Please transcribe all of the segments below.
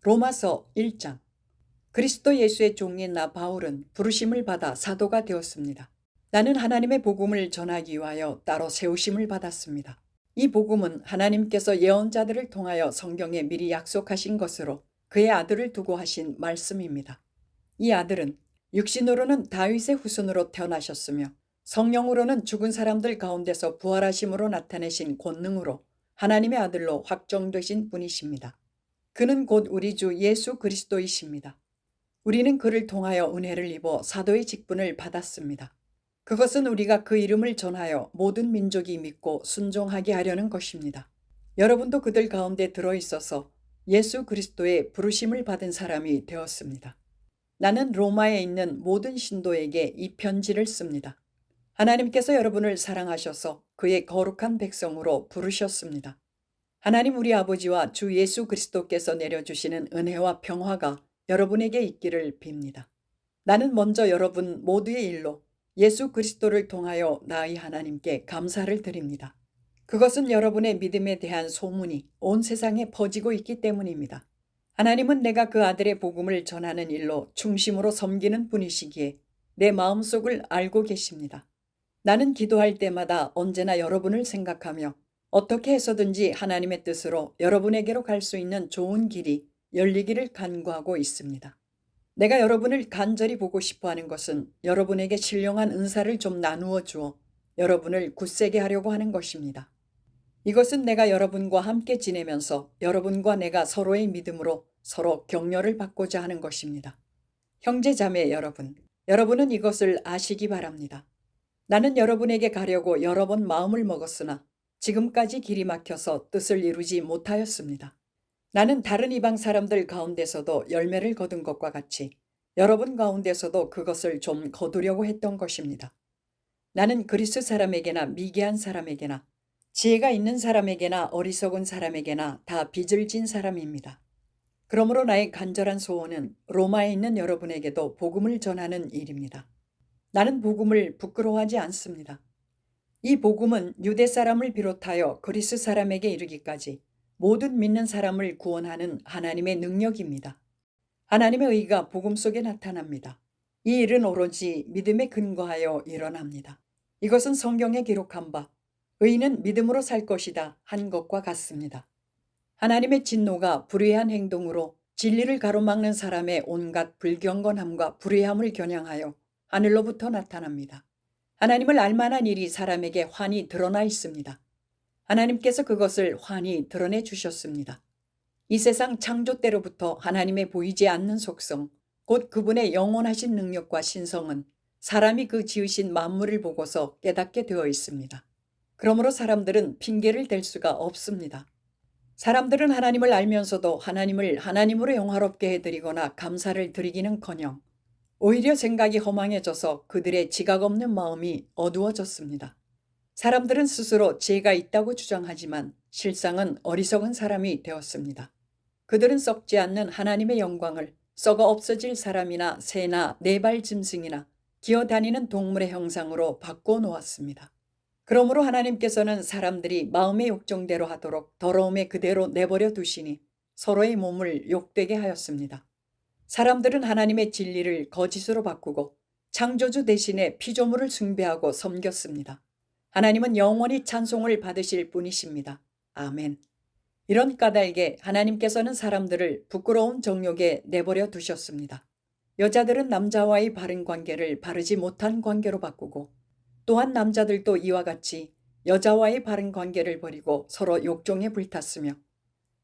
로마서 1장. 그리스도 예수의 종인 나 바울은 부르심을 받아 사도가 되었습니다. 나는 하나님의 복음을 전하기 위하여 따로 세우심을 받았습니다. 이 복음은 하나님께서 예언자들을 통하여 성경에 미리 약속하신 것으로 그의 아들을 두고 하신 말씀입니다. 이 아들은 육신으로는 다윗의 후손으로 태어나셨으며 성령으로는 죽은 사람들 가운데서 부활하심으로 나타내신 권능으로 하나님의 아들로 확정되신 분이십니다. 그는 곧 우리 주 예수 그리스도이십니다. 우리는 그를 통하여 은혜를 입어 사도의 직분을 받았습니다. 그것은 우리가 그 이름을 전하여 모든 민족이 믿고 순종하게 하려는 것입니다. 여러분도 그들 가운데 들어있어서 예수 그리스도의 부르심을 받은 사람이 되었습니다. 나는 로마에 있는 모든 신도에게 이 편지를 씁니다. 하나님께서 여러분을 사랑하셔서 그의 거룩한 백성으로 부르셨습니다. 하나님 우리 아버지와 주 예수 그리스도께서 내려주시는 은혜와 평화가 여러분에게 있기를 빕니다. 나는 먼저 여러분 모두의 일로 예수 그리스도를 통하여 나의 하나님께 감사를 드립니다. 그것은 여러분의 믿음에 대한 소문이 온 세상에 퍼지고 있기 때문입니다. 하나님은 내가 그 아들의 복음을 전하는 일로 중심으로 섬기는 분이시기에 내 마음속을 알고 계십니다. 나는 기도할 때마다 언제나 여러분을 생각하며 어떻게 해서든지 하나님의 뜻으로 여러분에게로 갈 수 있는 좋은 길이 열리기를 간구하고 있습니다. 내가 여러분을 간절히 보고 싶어 하는 것은 여러분에게 신령한 은사를 좀 나누어 주어 여러분을 굳세게 하려고 하는 것입니다. 이것은 내가 여러분과 함께 지내면서 여러분과 내가 서로의 믿음으로 서로 격려를 받고자 하는 것입니다. 형제 자매 여러분, 여러분은 이것을 아시기 바랍니다. 나는 여러분에게 가려고 여러 번 마음을 먹었으나 지금까지 길이 막혀서 뜻을 이루지 못하였습니다. 나는 다른 이방 사람들 가운데서도 열매를 거둔 것과 같이 여러분 가운데서도 그것을 좀 거두려고 했던 것입니다. 나는 그리스 사람에게나 미개한 사람에게나 지혜가 있는 사람에게나 어리석은 사람에게나 다 빚을 진 사람입니다. 그러므로 나의 간절한 소원은 로마에 있는 여러분에게도 복음을 전하는 일입니다. 나는 복음을 부끄러워하지 않습니다. 이 복음은 유대 사람을 비롯하여 그리스 사람에게 이르기까지 모든 믿는 사람을 구원하는 하나님의 능력입니다. 하나님의 의가 복음 속에 나타납니다. 이 일은 오로지 믿음에 근거하여 일어납니다. 이것은 성경에 기록한 바 의인은 믿음으로 살 것이다 한 것과 같습니다. 하나님의 진노가 불의한 행동으로 진리를 가로막는 사람의 온갖 불경건함과 불의함을 겨냥하여 하늘로부터 나타납니다. 하나님을 알만한 일이 사람에게 환히 드러나 있습니다. 하나님께서 그것을 환히 드러내 주셨습니다. 이 세상 창조 때로부터 하나님의 보이지 않는 속성, 곧 그분의 영원하신 능력과 신성은 사람이 그 지으신 만물을 보고서 깨닫게 되어 있습니다. 그러므로 사람들은 핑계를 댈 수가 없습니다. 사람들은 하나님을 알면서도 하나님을 하나님으로 영화롭게 해드리거나 감사를 드리기는커녕 오히려 생각이 허망해져서 그들의 지각 없는 마음이 어두워졌습니다. 사람들은 스스로 지혜가 있다고 주장하지만 실상은 어리석은 사람이 되었습니다. 그들은 썩지 않는 하나님의 영광을 썩어 없어질 사람이나 새나 네발 짐승이나 기어다니는 동물의 형상으로 바꿔 놓았습니다. 그러므로 하나님께서는 사람들이 마음의 욕정대로 하도록 더러움에 그대로 내버려 두시니 서로의 몸을 욕되게 하였습니다. 사람들은 하나님의 진리를 거짓으로 바꾸고 창조주 대신에 피조물을 숭배하고 섬겼습니다. 하나님은 영원히 찬송을 받으실 분이십니다. 아멘. 이런 까닭에 하나님께서는 사람들을 부끄러운 정욕에 내버려 두셨습니다. 여자들은 남자와의 바른 관계를 바르지 못한 관계로 바꾸고 또한 남자들도 이와 같이 여자와의 바른 관계를 버리고 서로 욕종에 불탔으며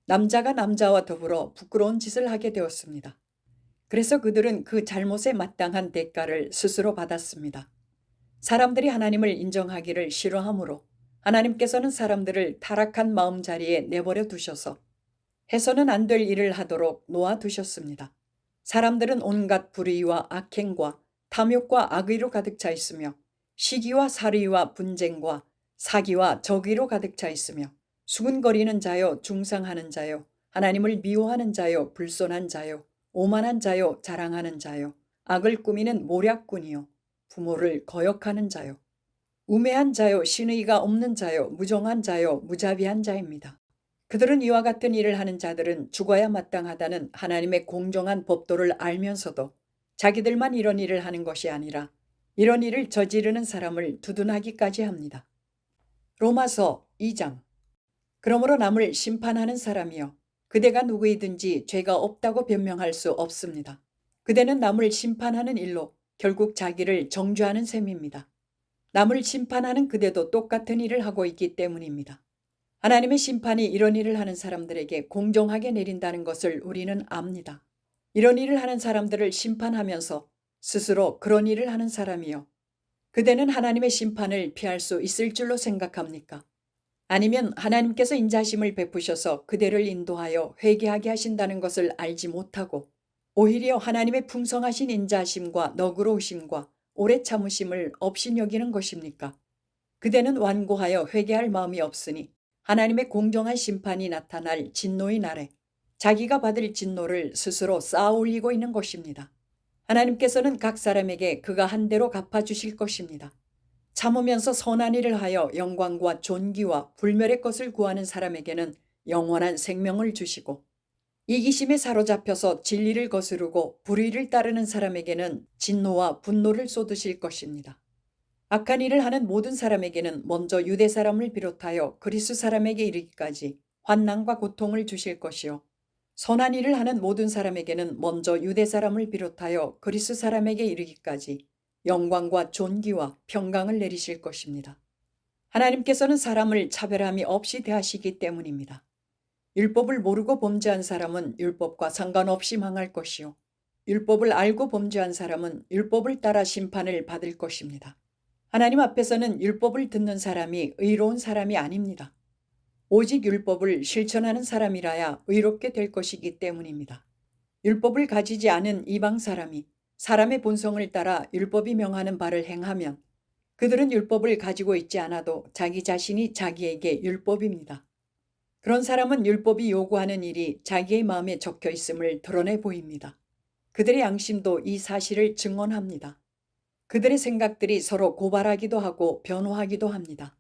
남자가 남자와 더불어 부끄러운 짓을 하게 되었습니다. 그래서 그들은 그 잘못에 마땅한 대가를 스스로 받았습니다. 사람들이 하나님을 인정하기를 싫어하므로 하나님께서는 사람들을 타락한 마음자리에 내버려 두셔서 해서는 안 될 일을 하도록 놓아두셨습니다. 사람들은 온갖 불의와 악행과 탐욕과 악의로 가득 차 있으며 시기와 살의와 분쟁과 사기와 적의로 가득 차 있으며 수군거리는 자요 중상하는 자요 하나님을 미워하는 자요 불손한 자요 오만한 자요 자랑하는 자요 악을 꾸미는 모략꾼이요 부모를 거역하는 자요 우매한 자요 신의가 없는 자요 무정한 자요 무자비한 자입니다. 그들은 이와 같은 일을 하는 자들은 죽어야 마땅하다는 하나님의 공정한 법도를 알면서도 자기들만 이런 일을 하는 것이 아니라 이런 일을 저지르는 사람을 두둔하기까지 합니다. 로마서 2장. 그러므로 남을 심판하는 사람이여 그대가 누구이든지 죄가 없다고 변명할 수 없습니다. 그대는 남을 심판하는 일로 결국 자기를 정죄하는 셈입니다. 남을 심판하는 그대도 똑같은 일을 하고 있기 때문입니다. 하나님의 심판이 이런 일을 하는 사람들에게 공정하게 내린다는 것을 우리는 압니다. 이런 일을 하는 사람들을 심판하면서 스스로 그런 일을 하는 사람이요. 그대는 하나님의 심판을 피할 수 있을 줄로 생각합니까? 아니면 하나님께서 인자하심을 베푸셔서 그대를 인도하여 회개하게 하신다는 것을 알지 못하고 오히려 하나님의 풍성하신 인자하심과 너그러우심과 오래 참으심을 없이 여기는 것입니까? 그대는 완고하여 회개할 마음이 없으니 하나님의 공정한 심판이 나타날 진노의 날에 자기가 받을 진노를 스스로 쌓아 올리고 있는 것입니다. 하나님께서는 각 사람에게 그가 한 대로 갚아주실 것입니다. 참으면서 선한 일을 하여 영광과 존귀와 불멸의 것을 구하는 사람에게는 영원한 생명을 주시고 이기심에 사로잡혀서 진리를 거스르고 불의를 따르는 사람에게는 진노와 분노를 쏟으실 것입니다. 악한 일을 하는 모든 사람에게는 먼저 유대 사람을 비롯하여 그리스 사람에게 이르기까지 환난과 고통을 주실 것이요 선한 일을 하는 모든 사람에게는 먼저 유대 사람을 비롯하여 그리스 사람에게 이르기까지 영광과 존귀와 평강을 내리실 것입니다. 하나님께서는 사람을 차별함이 없이 대하시기 때문입니다. 율법을 모르고 범죄한 사람은 율법과 상관없이 망할 것이요 율법을 알고 범죄한 사람은 율법을 따라 심판을 받을 것입니다. 하나님 앞에서는 율법을 듣는 사람이 의로운 사람이 아닙니다. 오직 율법을 실천하는 사람이라야 의롭게 될 것이기 때문입니다. 율법을 가지지 않은 이방 사람이 사람의 본성을 따라 율법이 명하는 바를 행하면 그들은 율법을 가지고 있지 않아도 자기 자신이 자기에게 율법입니다. 그런 사람은 율법이 요구하는 일이 자기의 마음에 적혀 있음을 드러내 보입니다. 그들의 양심도 이 사실을 증언합니다. 그들의 생각들이 서로 고발하기도 하고 변호하기도 합니다.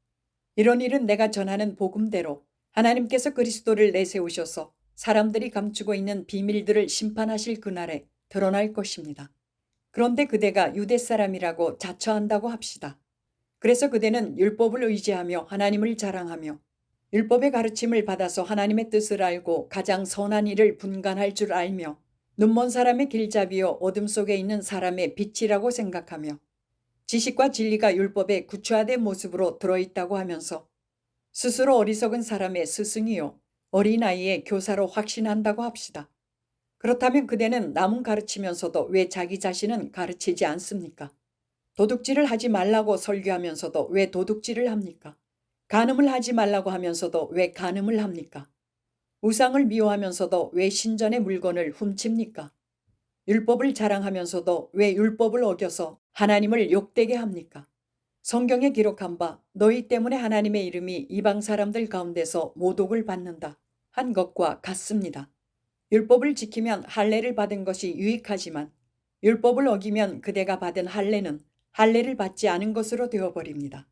이런 일은 내가 전하는 복음대로 하나님께서 그리스도를 내세우셔서 사람들이 감추고 있는 비밀들을 심판하실 그날에 드러날 것입니다. 그런데 그대가 유대 사람이라고 자처한다고 합시다. 그래서 그대는 율법을 의지하며 하나님을 자랑하며 율법의 가르침을 받아서 하나님의 뜻을 알고 가장 선한 일을 분간할 줄 알며 눈먼 사람의 길잡이요 어둠 속에 있는 사람의 빛이라고 생각하며 지식과 진리가 율법의 구체화된 모습으로 들어있다고 하면서 스스로 어리석은 사람의 스승이요 어린아이의 교사로 확신한다고 합시다. 그렇다면 그대는 남은 가르치면서도 왜 자기 자신은 가르치지 않습니까? 도둑질을 하지 말라고 설교하면서도 왜 도둑질을 합니까? 간음을 하지 말라고 하면서도 왜 간음을 합니까? 우상을 미워하면서도 왜 신전의 물건을 훔칩니까? 율법을 자랑하면서도 왜 율법을 어겨서 하나님을 욕되게 합니까? 성경에 기록한 바 너희 때문에 하나님의 이름이 이방 사람들 가운데서 모독을 받는다 한 것과 같습니다. 율법을 지키면 할례를 받은 것이 유익하지만 율법을 어기면 그대가 받은 할례는 할례를 받지 않은 것으로 되어버립니다.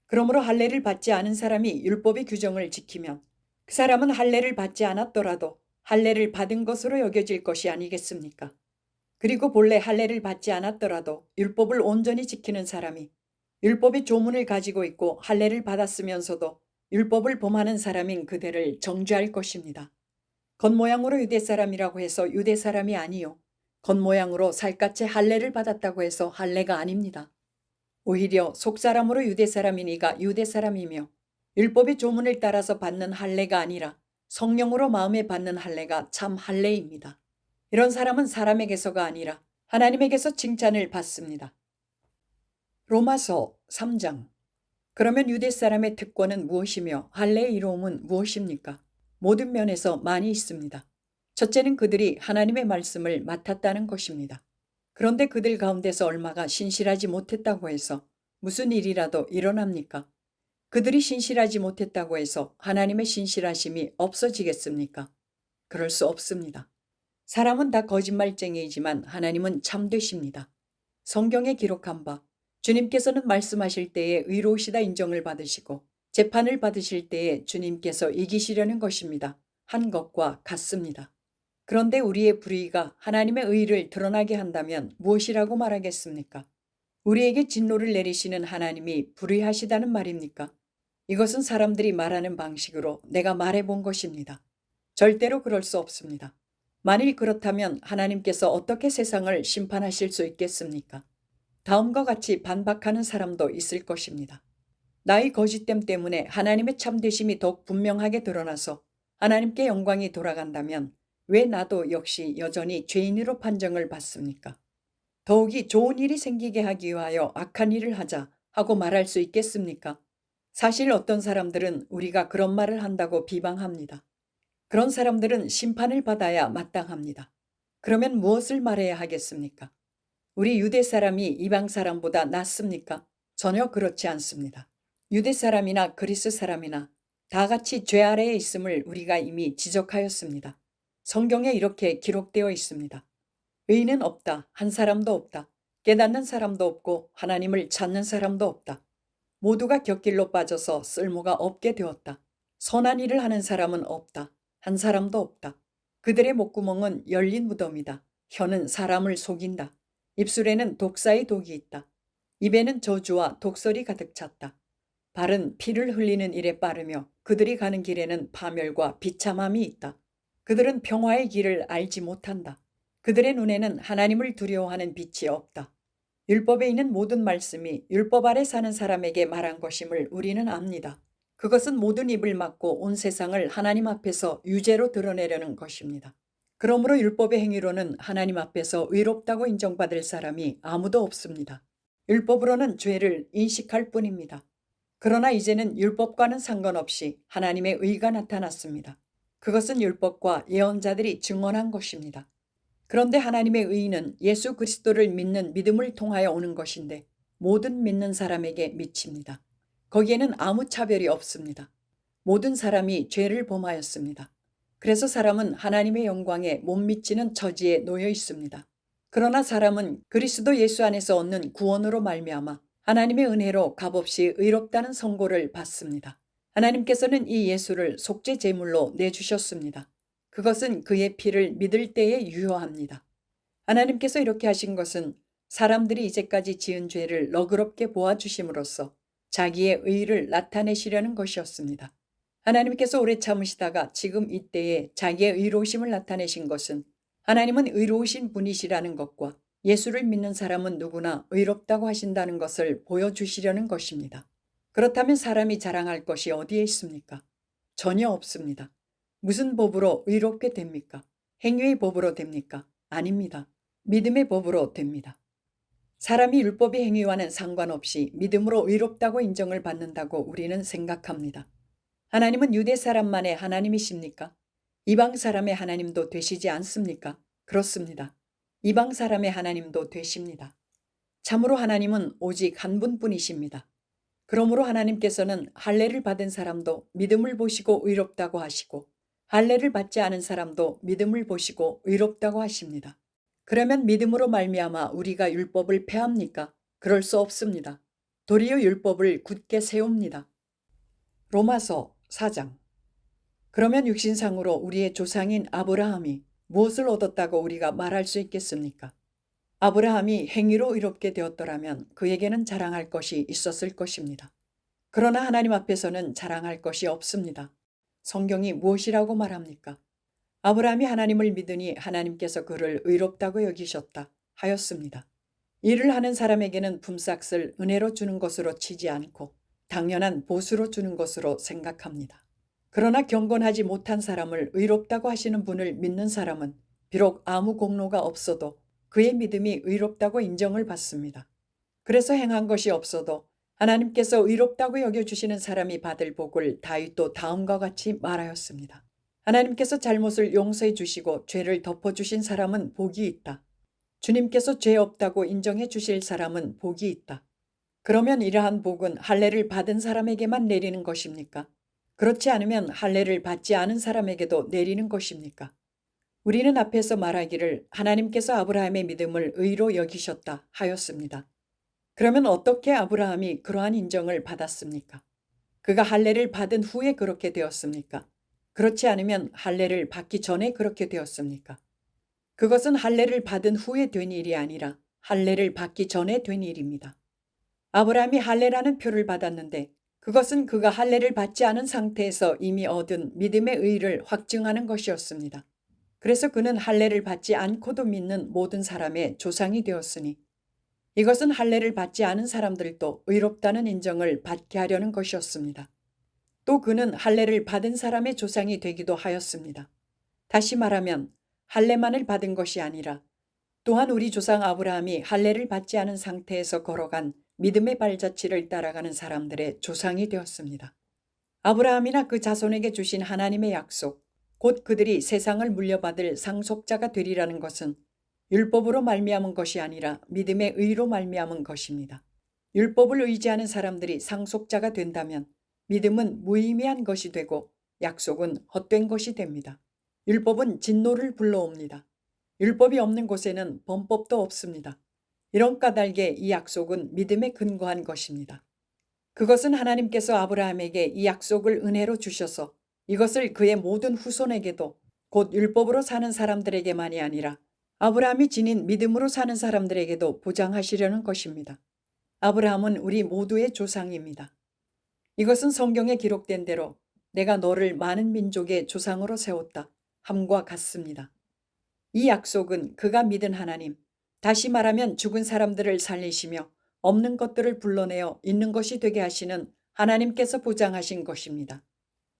그러므로 할례를 받지 않은 사람이 율법의 규정을 지키면 그 사람은 할례를 받지 않았더라도 할례를 받은 것으로 여겨질 것이 아니겠습니까? 그리고 본래 할례를 받지 않았더라도 율법을 온전히 지키는 사람이 율법의 조문을 가지고 있고 할례를 받았으면서도 율법을 범하는 사람인 그대를 정죄할 것입니다. 겉모양으로 유대 사람이라고 해서 유대 사람이 아니요. 겉모양으로 살갗에 할례를 받았다고 해서 할례가 아닙니다. 오히려 속사람으로 유대 사람이니가 유대 사람이며 율법의 조문을 따라서 받는 할례가 아니라 성령으로 마음에 받는 할례가 참 할례입니다. 이런 사람은 사람에게서가 아니라 하나님에게서 칭찬을 받습니다. 로마서 3장. 그러면 유대 사람의 특권은 무엇이며 할례의 이로움은 무엇입니까? 모든 면에서 많이 있습니다. 첫째는 그들이 하나님의 말씀을 맡았다는 것입니다. 그런데 그들 가운데서 얼마가 신실하지 못했다고 해서 무슨 일이라도 일어납니까? 그들이 신실하지 못했다고 해서 하나님의 신실하심이 없어지겠습니까? 그럴 수 없습니다. 사람은 다 거짓말쟁이이지만 하나님은 참되십니다. 성경에 기록한 바 주님께서는 말씀하실 때에 의로우시다 인정을 받으시고 재판을 받으실 때에 주님께서 이기시려는 것입니다. 한 것과 같습니다. 그런데 우리의 불의가 하나님의 의를 드러나게 한다면 무엇이라고 말하겠습니까? 우리에게 진노를 내리시는 하나님이 불의하시다는 말입니까? 이것은 사람들이 말하는 방식으로 내가 말해본 것입니다. 절대로 그럴 수 없습니다. 만일 그렇다면 하나님께서 어떻게 세상을 심판하실 수 있겠습니까? 다음과 같이 반박하는 사람도 있을 것입니다. 나의 거짓됨 때문에 하나님의 참되심이 더욱 분명하게 드러나서 하나님께 영광이 돌아간다면 왜 나도 역시 여전히 죄인으로 판정을 받습니까? 더욱이 좋은 일이 생기게 하기 위하여 악한 일을 하자 하고 말할 수 있겠습니까? 사실 어떤 사람들은 우리가 그런 말을 한다고 비방합니다. 그런 사람들은 심판을 받아야 마땅합니다. 그러면 무엇을 말해야 하겠습니까? 우리 유대 사람이 이방 사람보다 낫습니까? 전혀 그렇지 않습니다. 유대 사람이나 그리스 사람이나 다 같이 죄 아래에 있음을 우리가 이미 지적하였습니다. 성경에 이렇게 기록되어 있습니다. 의인은 없다. 한 사람도 없다. 깨닫는 사람도 없고 하나님을 찾는 사람도 없다. 모두가 곁길로 빠져서 쓸모가 없게 되었다. 선한 일을 하는 사람은 없다. 한 사람도 없다. 그들의 목구멍은 열린 무덤이다. 혀는 사람을 속인다. 입술에는 독사의 독이 있다. 입에는 저주와 독설이 가득 찼다. 발은 피를 흘리는 일에 빠르며 그들이 가는 길에는 파멸과 비참함이 있다. 그들은 평화의 길을 알지 못한다. 그들의 눈에는 하나님을 두려워하는 빛이 없다. 율법에 있는 모든 말씀이 율법 아래 사는 사람에게 말한 것임을 우리는 압니다. 그것은 모든 입을 막고 온 세상을 하나님 앞에서 유죄로 드러내려는 것입니다. 그러므로 율법의 행위로는 하나님 앞에서 의롭다고 인정받을 사람이 아무도 없습니다. 율법으로는 죄를 인식할 뿐입니다. 그러나 이제는 율법과는 상관없이 하나님의 의가 나타났습니다. 그것은 율법과 예언자들이 증언한 것입니다. 그런데 하나님의 의는 예수 그리스도를 믿는 믿음을 통하여 오는 것인데 모든 믿는 사람에게 미칩니다. 거기에는 아무 차별이 없습니다. 모든 사람이 죄를 범하였습니다. 그래서 사람은 하나님의 영광에 못 미치는 처지에 놓여 있습니다. 그러나 사람은 그리스도 예수 안에서 얻는 구원으로 말미암아 하나님의 은혜로 값없이 의롭다는 선고를 받습니다. 하나님께서는 이 예수를 속죄 제물로 내주셨습니다. 그것은 그의 피를 믿을 때에 유효합니다. 하나님께서 이렇게 하신 것은 사람들이 이제까지 지은 죄를 너그럽게 보아주심으로써 자기의 의를 나타내시려는 것이었습니다. 하나님께서 오래 참으시다가 지금 이때에 자기의 의로우심을 나타내신 것은 하나님은 의로우신 분이시라는 것과 예수를 믿는 사람은 누구나 의롭다고 하신다는 것을 보여주시려는 것입니다. 그렇다면 사람이 자랑할 것이 어디에 있습니까? 전혀 없습니다. 무슨 법으로 의롭게 됩니까? 행위의 법으로 됩니까? 아닙니다. 믿음의 법으로 됩니다. 사람이 율법의 행위와는 상관없이 믿음으로 의롭다고 인정을 받는다고 우리는 생각합니다. 하나님은 유대 사람만의 하나님이십니까? 이방 사람의 하나님도 되시지 않습니까? 그렇습니다. 이방 사람의 하나님도 되십니다. 참으로 하나님은 오직 한 분뿐이십니다. 그러므로 하나님께서는 할례를 받은 사람도 믿음을 보시고 의롭다고 하시고 할례를 받지 않은 사람도 믿음을 보시고 의롭다고 하십니다. 그러면 믿음으로 말미암아 우리가 율법을 폐합니까? 그럴 수 없습니다. 도리어 율법을 굳게 세웁니다. 로마서 4장. 그러면 육신상으로 우리의 조상인 아브라함이 무엇을 얻었다고 우리가 말할 수 있겠습니까? 아브라함이 행위로 의롭게 되었더라면 그에게는 자랑할 것이 있었을 것입니다. 그러나 하나님 앞에서는 자랑할 것이 없습니다. 성경이 무엇이라고 말합니까? 아브라함이 하나님을 믿으니 하나님께서 그를 의롭다고 여기셨다 하였습니다. 일을 하는 사람에게는 품삯을 은혜로 주는 것으로 치지 않고 당연한 보수로 주는 것으로 생각합니다. 그러나 경건하지 못한 사람을 의롭다고 하시는 분을 믿는 사람은 비록 아무 공로가 없어도 그의 믿음이 의롭다고 인정을 받습니다. 그래서 행한 것이 없어도 하나님께서 의롭다고 여겨주시는 사람이 받을 복을 다윗도 다음과 같이 말하였습니다. 하나님께서 잘못을 용서해 주시고 죄를 덮어주신 사람은 복이 있다. 주님께서 죄 없다고 인정해 주실 사람은 복이 있다. 그러면 이러한 복은 할례를 받은 사람에게만 내리는 것입니까? 그렇지 않으면 할례를 받지 않은 사람에게도 내리는 것입니까? 우리는 앞에서 말하기를 하나님께서 아브라함의 믿음을 의로 여기셨다 하였습니다. 그러면 어떻게 아브라함이 그러한 인정을 받았습니까? 그가 할례를 받은 후에 그렇게 되었습니까? 그렇지 않으면 할례를 받기 전에 그렇게 되었습니까? 그것은 할례를 받은 후에 된 일이 아니라 할례를 받기 전에 된 일입니다. 아브라함이 할례라는 표를 받았는데 그것은 그가 할례를 받지 않은 상태에서 이미 얻은 믿음의 의를 확증하는 것이었습니다. 그래서 그는 할례를 받지 않고도 믿는 모든 사람의 조상이 되었으니 이것은 할례를 받지 않은 사람들도 의롭다는 인정을 받게 하려는 것이었습니다. 또 그는 할례를 받은 사람의 조상이 되기도 하였습니다. 다시 말하면 할례만을 받은 것이 아니라 또한 우리 조상 아브라함이 할례를 받지 않은 상태에서 걸어간 믿음의 발자취를 따라가는 사람들의 조상이 되었습니다. 아브라함이나 그 자손에게 주신 하나님의 약속, 곧 그들이 세상을 물려받을 상속자가 되리라는 것은 율법으로 말미암은 것이 아니라 믿음의 의로 말미암은 것입니다. 율법을 의지하는 사람들이 상속자가 된다면 믿음은 무의미한 것이 되고 약속은 헛된 것이 됩니다. 율법은 진노를 불러옵니다. 율법이 없는 곳에는 범법도 없습니다. 이런 까닭에 이 약속은 믿음에 근거한 것입니다. 그것은 하나님께서 아브라함에게 이 약속을 은혜로 주셔서 이것을 그의 모든 후손에게도 곧 율법으로 사는 사람들에게만이 아니라 아브라함이 지닌 믿음으로 사는 사람들에게도 보장하시려는 것입니다. 아브라함은 우리 모두의 조상입니다. 이것은 성경에 기록된 대로 내가 너를 많은 민족의 조상으로 세웠다 함과 같습니다. 이 약속은 그가 믿은 하나님, 다시 말하면 죽은 사람들을 살리시며 없는 것들을 불러내어 있는 것이 되게 하시는 하나님께서 보장하신 것입니다.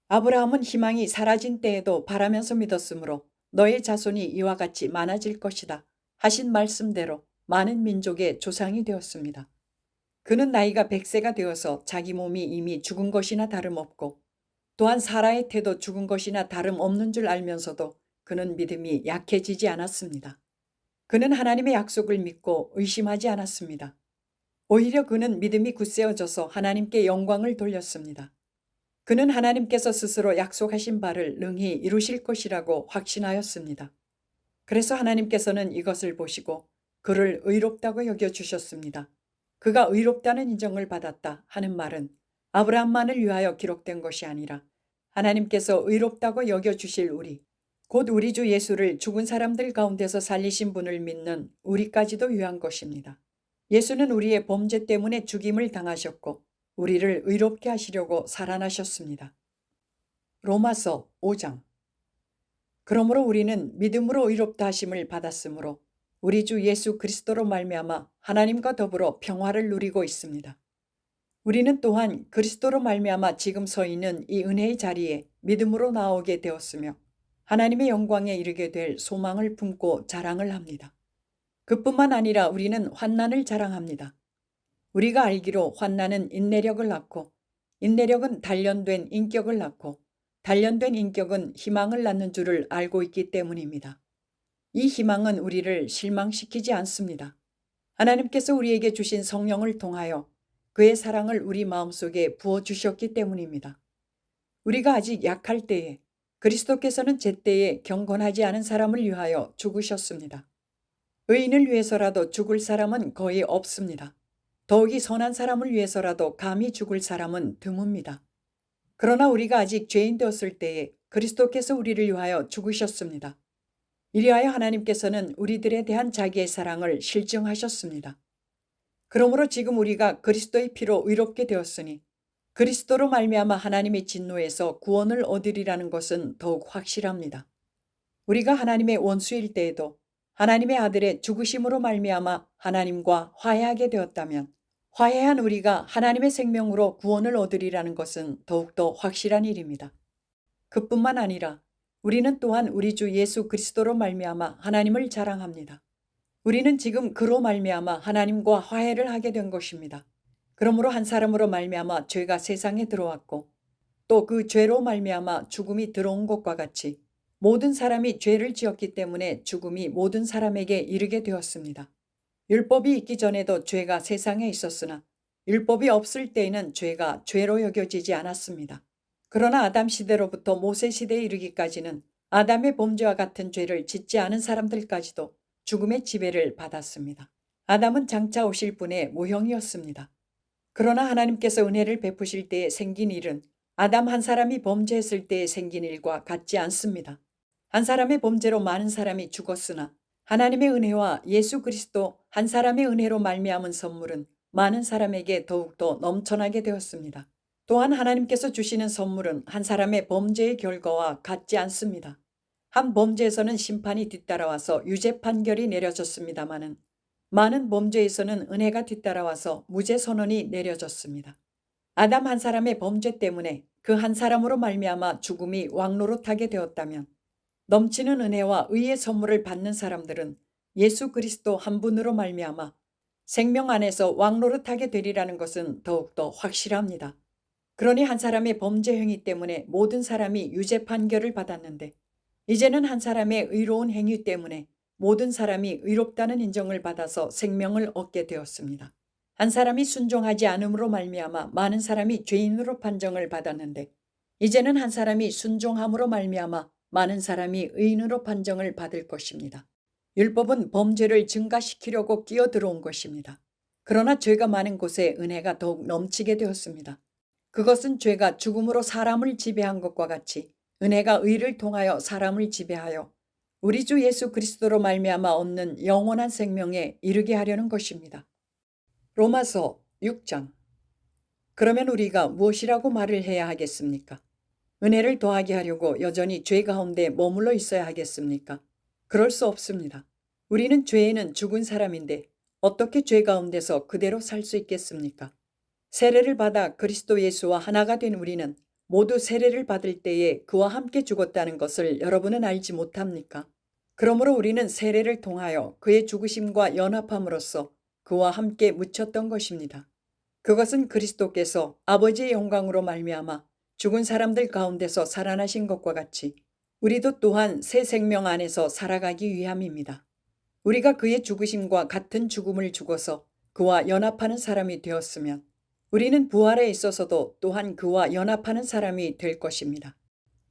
아브라함은 희망이 사라진 때에도 바라면서 믿었으므로 너의 자손이 이와 같이 많아질 것이다 하신 말씀대로 많은 민족의 조상이 되었습니다. 그는 나이가 100세가 되어서 자기 몸이 이미 죽은 것이나 다름없고 또한 사라의 태도 죽은 것이나 다름없는 줄 알면서도 그는 믿음이 약해지지 않았습니다. 그는 하나님의 약속을 믿고 의심하지 않았습니다. 오히려 그는 믿음이 굳세어져서 하나님께 영광을 돌렸습니다. 그는 하나님께서 스스로 약속하신 바를 능히 이루실 것이라고 확신하였습니다. 그래서 하나님께서는 이것을 보시고 그를 의롭다고 여겨주셨습니다. 그가 의롭다는 인정을 받았다 하는 말은 아브라함만을 위하여 기록된 것이 아니라 하나님께서 의롭다고 여겨주실 우리, 곧 우리 주 예수를 죽은 사람들 가운데서 살리신 분을 믿는 우리까지도 위한 것입니다. 예수는 우리의 범죄 때문에 죽임을 당하셨고 우리를 의롭게 하시려고 살아나셨습니다. 로마서 5장. 그러므로 우리는 믿음으로 의롭다 하심을 받았으므로 우리 주 예수 그리스도로 말미암아 하나님과 더불어 평화를 누리고 있습니다. 우리는 또한 그리스도로 말미암아 지금 서 있는 이 은혜의 자리에 믿음으로 나오게 되었으며 하나님의 영광에 이르게 될 소망을 품고 자랑을 합니다. 그뿐만 아니라 우리는 환난을 자랑합니다. 우리가 알기로 환난은 인내력을 낳고 인내력은 단련된 인격을 낳고 단련된 인격은 희망을 낳는 줄을 알고 있기 때문입니다. 이 희망은 우리를 실망시키지 않습니다. 하나님께서 우리에게 주신 성령을 통하여 그의 사랑을 우리 마음속에 부어주셨기 때문입니다. 우리가 아직 약할 때에 그리스도께서는 제때에 경건하지 않은 사람을 위하여 죽으셨습니다. 의인을 위해서라도 죽을 사람은 거의 없습니다. 더욱이 선한 사람을 위해서라도 감히 죽을 사람은 드뭅니다. 그러나 우리가 아직 죄인 되었을 때에 그리스도께서 우리를 위하여 죽으셨습니다. 이리하여 하나님께서는 우리들에 대한 자기의 사랑을 실증하셨습니다. 그러므로 지금 우리가 그리스도의 피로 의롭게 되었으니 그리스도로 말미암아 하나님의 진노에서 구원을 얻으리라는 것은 더욱 확실합니다. 우리가 하나님의 원수일 때에도 하나님의 아들의 죽으심으로 말미암아 하나님과 화해하게 되었다면 화해한 우리가 하나님의 생명으로 구원을 얻으리라는 것은 더욱더 확실한 일입니다. 그뿐만 아니라 우리는 또한 우리 주 예수 그리스도로 말미암아 하나님을 자랑합니다. 우리는 지금 그로 말미암아 하나님과 화해를 하게 된 것입니다. 그러므로 한 사람으로 말미암아 죄가 세상에 들어왔고 또 그 죄로 말미암아 죽음이 들어온 것과 같이 모든 사람이 죄를 지었기 때문에 죽음이 모든 사람에게 이르게 되었습니다. 율법이 있기 전에도 죄가 세상에 있었으나 율법이 없을 때에는 죄가 죄로 여겨지지 않았습니다. 그러나 아담 시대로부터 모세 시대에 이르기까지는 아담의 범죄와 같은 죄를 짓지 않은 사람들까지도 죽음의 지배를 받았습니다. 아담은 장차 오실 분의 모형이었습니다. 그러나 하나님께서 은혜를 베푸실 때에 생긴 일은 아담 한 사람이 범죄했을 때에 생긴 일과 같지 않습니다. 한 사람의 범죄로 많은 사람이 죽었으나 하나님의 은혜와 예수 그리스도 한 사람의 은혜로 말미암은 선물은 많은 사람에게 더욱더 넘쳐나게 되었습니다. 또한 하나님께서 주시는 선물은 한 사람의 범죄의 결과와 같지 않습니다. 한 범죄에서는 심판이 뒤따라와서 유죄 판결이 내려졌습니다마는 많은 범죄에서는 은혜가 뒤따라와서 무죄 선언이 내려졌습니다. 아담 한 사람의 범죄 때문에 그 한 사람으로 말미암아 죽음이 왕노릇하게 되었다면 넘치는 은혜와 의의 선물을 받는 사람들은 예수 그리스도 한 분으로 말미암아 생명 안에서 왕노릇하게 되리라는 것은 더욱더 확실합니다. 그러니 한 사람의 범죄 행위 때문에 모든 사람이 유죄 판결을 받았는데 이제는 한 사람의 의로운 행위 때문에 모든 사람이 의롭다는 인정을 받아서 생명을 얻게 되었습니다. 한 사람이 순종하지 않음으로 말미암아 많은 사람이 죄인으로 판정을 받았는데 이제는 한 사람이 순종함으로 말미암아 많은 사람이 의인으로 판정을 받을 것입니다. 율법은 범죄를 증가시키려고 끼어들어온 것입니다. 그러나 죄가 많은 곳에 은혜가 더욱 넘치게 되었습니다. 그것은 죄가 죽음으로 사람을 지배한 것과 같이 은혜가 의를 통하여 사람을 지배하여 우리 주 예수 그리스도로 말미암아 얻는 영원한 생명에 이르게 하려는 것입니다. 로마서 6장. 그러면 우리가 무엇이라고 말을 해야 하겠습니까? 은혜를 더하게 하려고 여전히 죄 가운데 머물러 있어야 하겠습니까? 그럴 수 없습니다. 우리는 죄에는 죽은 사람인데 어떻게 죄 가운데서 그대로 살 수 있겠습니까? 세례를 받아 그리스도 예수와 하나가 된 우리는 모두 세례를 받을 때에 그와 함께 죽었다는 것을 여러분은 알지 못합니까? 그러므로 우리는 세례를 통하여 그의 죽으심과 연합함으로써 그와 함께 묻혔던 것입니다. 그것은 그리스도께서 아버지의 영광으로 말미암아 죽은 사람들 가운데서 살아나신 것과 같이 우리도 또한 새 생명 안에서 살아가기 위함입니다. 우리가 그의 죽으심과 같은 죽음을 죽어서 그와 연합하는 사람이 되었으면 우리는 부활에 있어서도 또한 그와 연합하는 사람이 될 것입니다.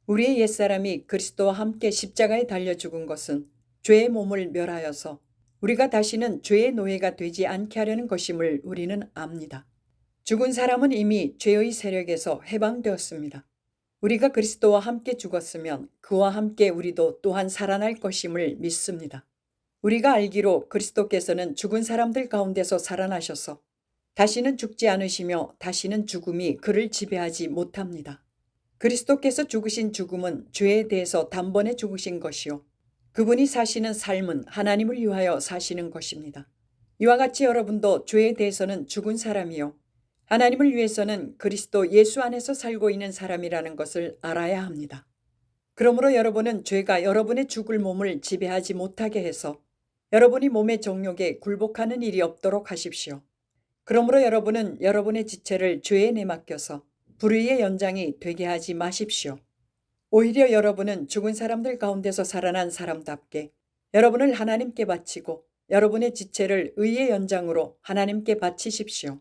우리의 옛사람이 그리스도와 함께 십자가에 달려 죽은 것은 죄의 몸을 멸하여서 우리가 다시는 죄의 노예가 되지 않게 하려는 것임을 우리는 압니다. 죽은 사람은 이미 죄의 세력에서 해방되었습니다. 우리가 그리스도와 함께 죽었으면 그와 함께 우리도 또한 살아날 것임을 믿습니다. 우리가 알기로 그리스도께서는 죽은 사람들 가운데서 살아나셔서 다시는 죽지 않으시며 다시는 죽음이 그를 지배하지 못합니다. 그리스도께서 죽으신 죽음은 죄에 대해서 단번에 죽으신 것이요. 그분이 사시는 삶은 하나님을 위하여 사시는 것입니다. 이와 같이 여러분도 죄에 대해서는 죽은 사람이요. 하나님을 위해서는 그리스도 예수 안에서 살고 있는 사람이라는 것을 알아야 합니다. 그러므로 여러분은 죄가 여러분의 죽을 몸을 지배하지 못하게 해서 여러분이 몸의 정욕에 굴복하는 일이 없도록 하십시오. 그러므로 여러분은 여러분의 지체를 죄에 내맡겨서 불의의 연장이 되게 하지 마십시오. 오히려 여러분은 죽은 사람들 가운데서 살아난 사람답게 여러분을 하나님께 바치고 여러분의 지체를 의의 연장으로 하나님께 바치십시오.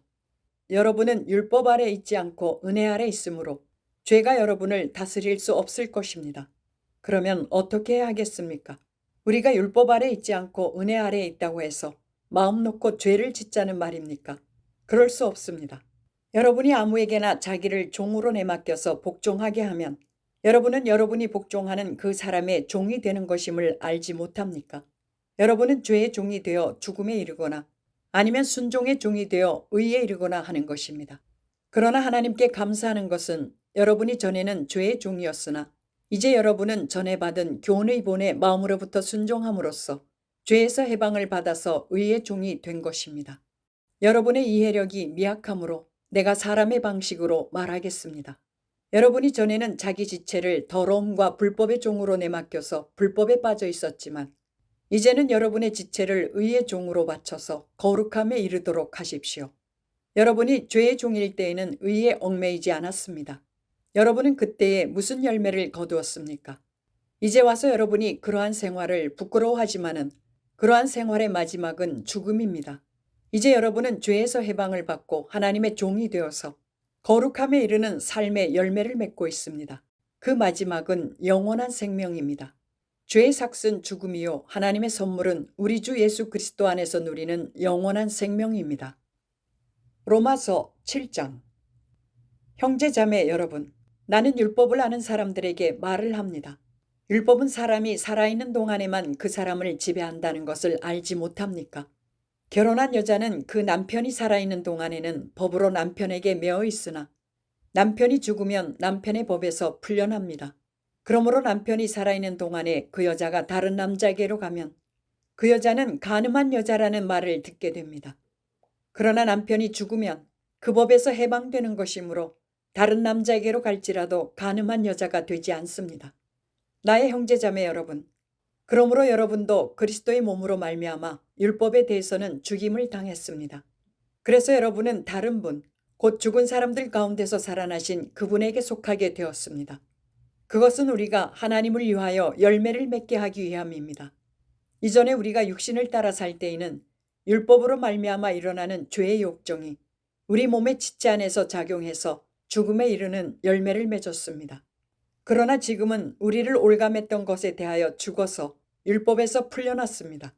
여러분은 율법 아래 있지 않고 은혜 아래 있으므로 죄가 여러분을 다스릴 수 없을 것입니다. 그러면 어떻게 해야 하겠습니까? 우리가 율법 아래 있지 않고 은혜 아래에 있다고 해서 마음 놓고 죄를 짓자는 말입니까? 그럴 수 없습니다. 여러분이 아무에게나 자기를 종으로 내맡겨서 복종하게 하면 여러분은 여러분이 복종하는 그 사람의 종이 되는 것임을 알지 못합니까? 여러분은 죄의 종이 되어 죽음에 이르거나 아니면 순종의 종이 되어 의에 이르거나 하는 것입니다. 그러나 하나님께 감사하는 것은 여러분이 전에는 죄의 종이었으나 이제 여러분은 전에 받은 교훈의 본에 마음으로부터 순종함으로써 죄에서 해방을 받아서 의의 종이 된 것입니다. 여러분의 이해력이 미약하므로 내가 사람의 방식으로 말하겠습니다. 여러분이 전에는 자기 지체를 더러움과 불법의 종으로 내맡겨서 불법에 빠져 있었지만 이제는 여러분의 지체를 의의 종으로 바쳐서 거룩함에 이르도록 하십시오. 여러분이 죄의 종일 때에는 의에 얽매이지 않았습니다. 여러분은 그때에 무슨 열매를 거두었습니까? 이제 와서 여러분이 그러한 생활을 부끄러워하지만은 그러한 생활의 마지막은 죽음입니다. 이제 여러분은 죄에서 해방을 받고 하나님의 종이 되어서 거룩함에 이르는 삶의 열매를 맺고 있습니다. 그 마지막은 영원한 생명입니다. 죄의 삭은 죽음이요 하나님의 선물은 우리 주 예수 그리스도 안에서 누리는 영원한 생명입니다. 로마서 7장. 형제자매 여러분, 나는 율법을 아는 사람들에게 말을 합니다. 율법은 사람이 살아있는 동안에만 그 사람을 지배한다는 것을 알지 못합니까? 결혼한 여자는 그 남편이 살아있는 동안에는 법으로 남편에게 매어 있으나 남편이 죽으면 남편의 법에서 풀려납니다. 그러므로 남편이 살아있는 동안에 그 여자가 다른 남자에게로 가면 그 여자는 간음한 여자라는 말을 듣게 됩니다. 그러나 남편이 죽으면 그 법에서 해방되는 것이므로 다른 남자에게로 갈지라도 간음한 여자가 되지 않습니다. 나의 형제자매 여러분, 그러므로 여러분도 그리스도의 몸으로 말미암아 율법에 대해서는 죽임을 당했습니다. 그래서 여러분은 다른 분, 곧 죽은 사람들 가운데서 살아나신 그분에게 속하게 되었습니다. 그것은 우리가 하나님을 위하여 열매를 맺게 하기 위함입니다. 이전에 우리가 육신을 따라 살 때에는 율법으로 말미암아 일어나는 죄의 욕정이 우리 몸의 지체 안에서 작용해서 죽음에 이르는 열매를 맺었습니다. 그러나 지금은 우리를 올감했던 것에 대하여 죽어서 율법에서 풀려났습니다.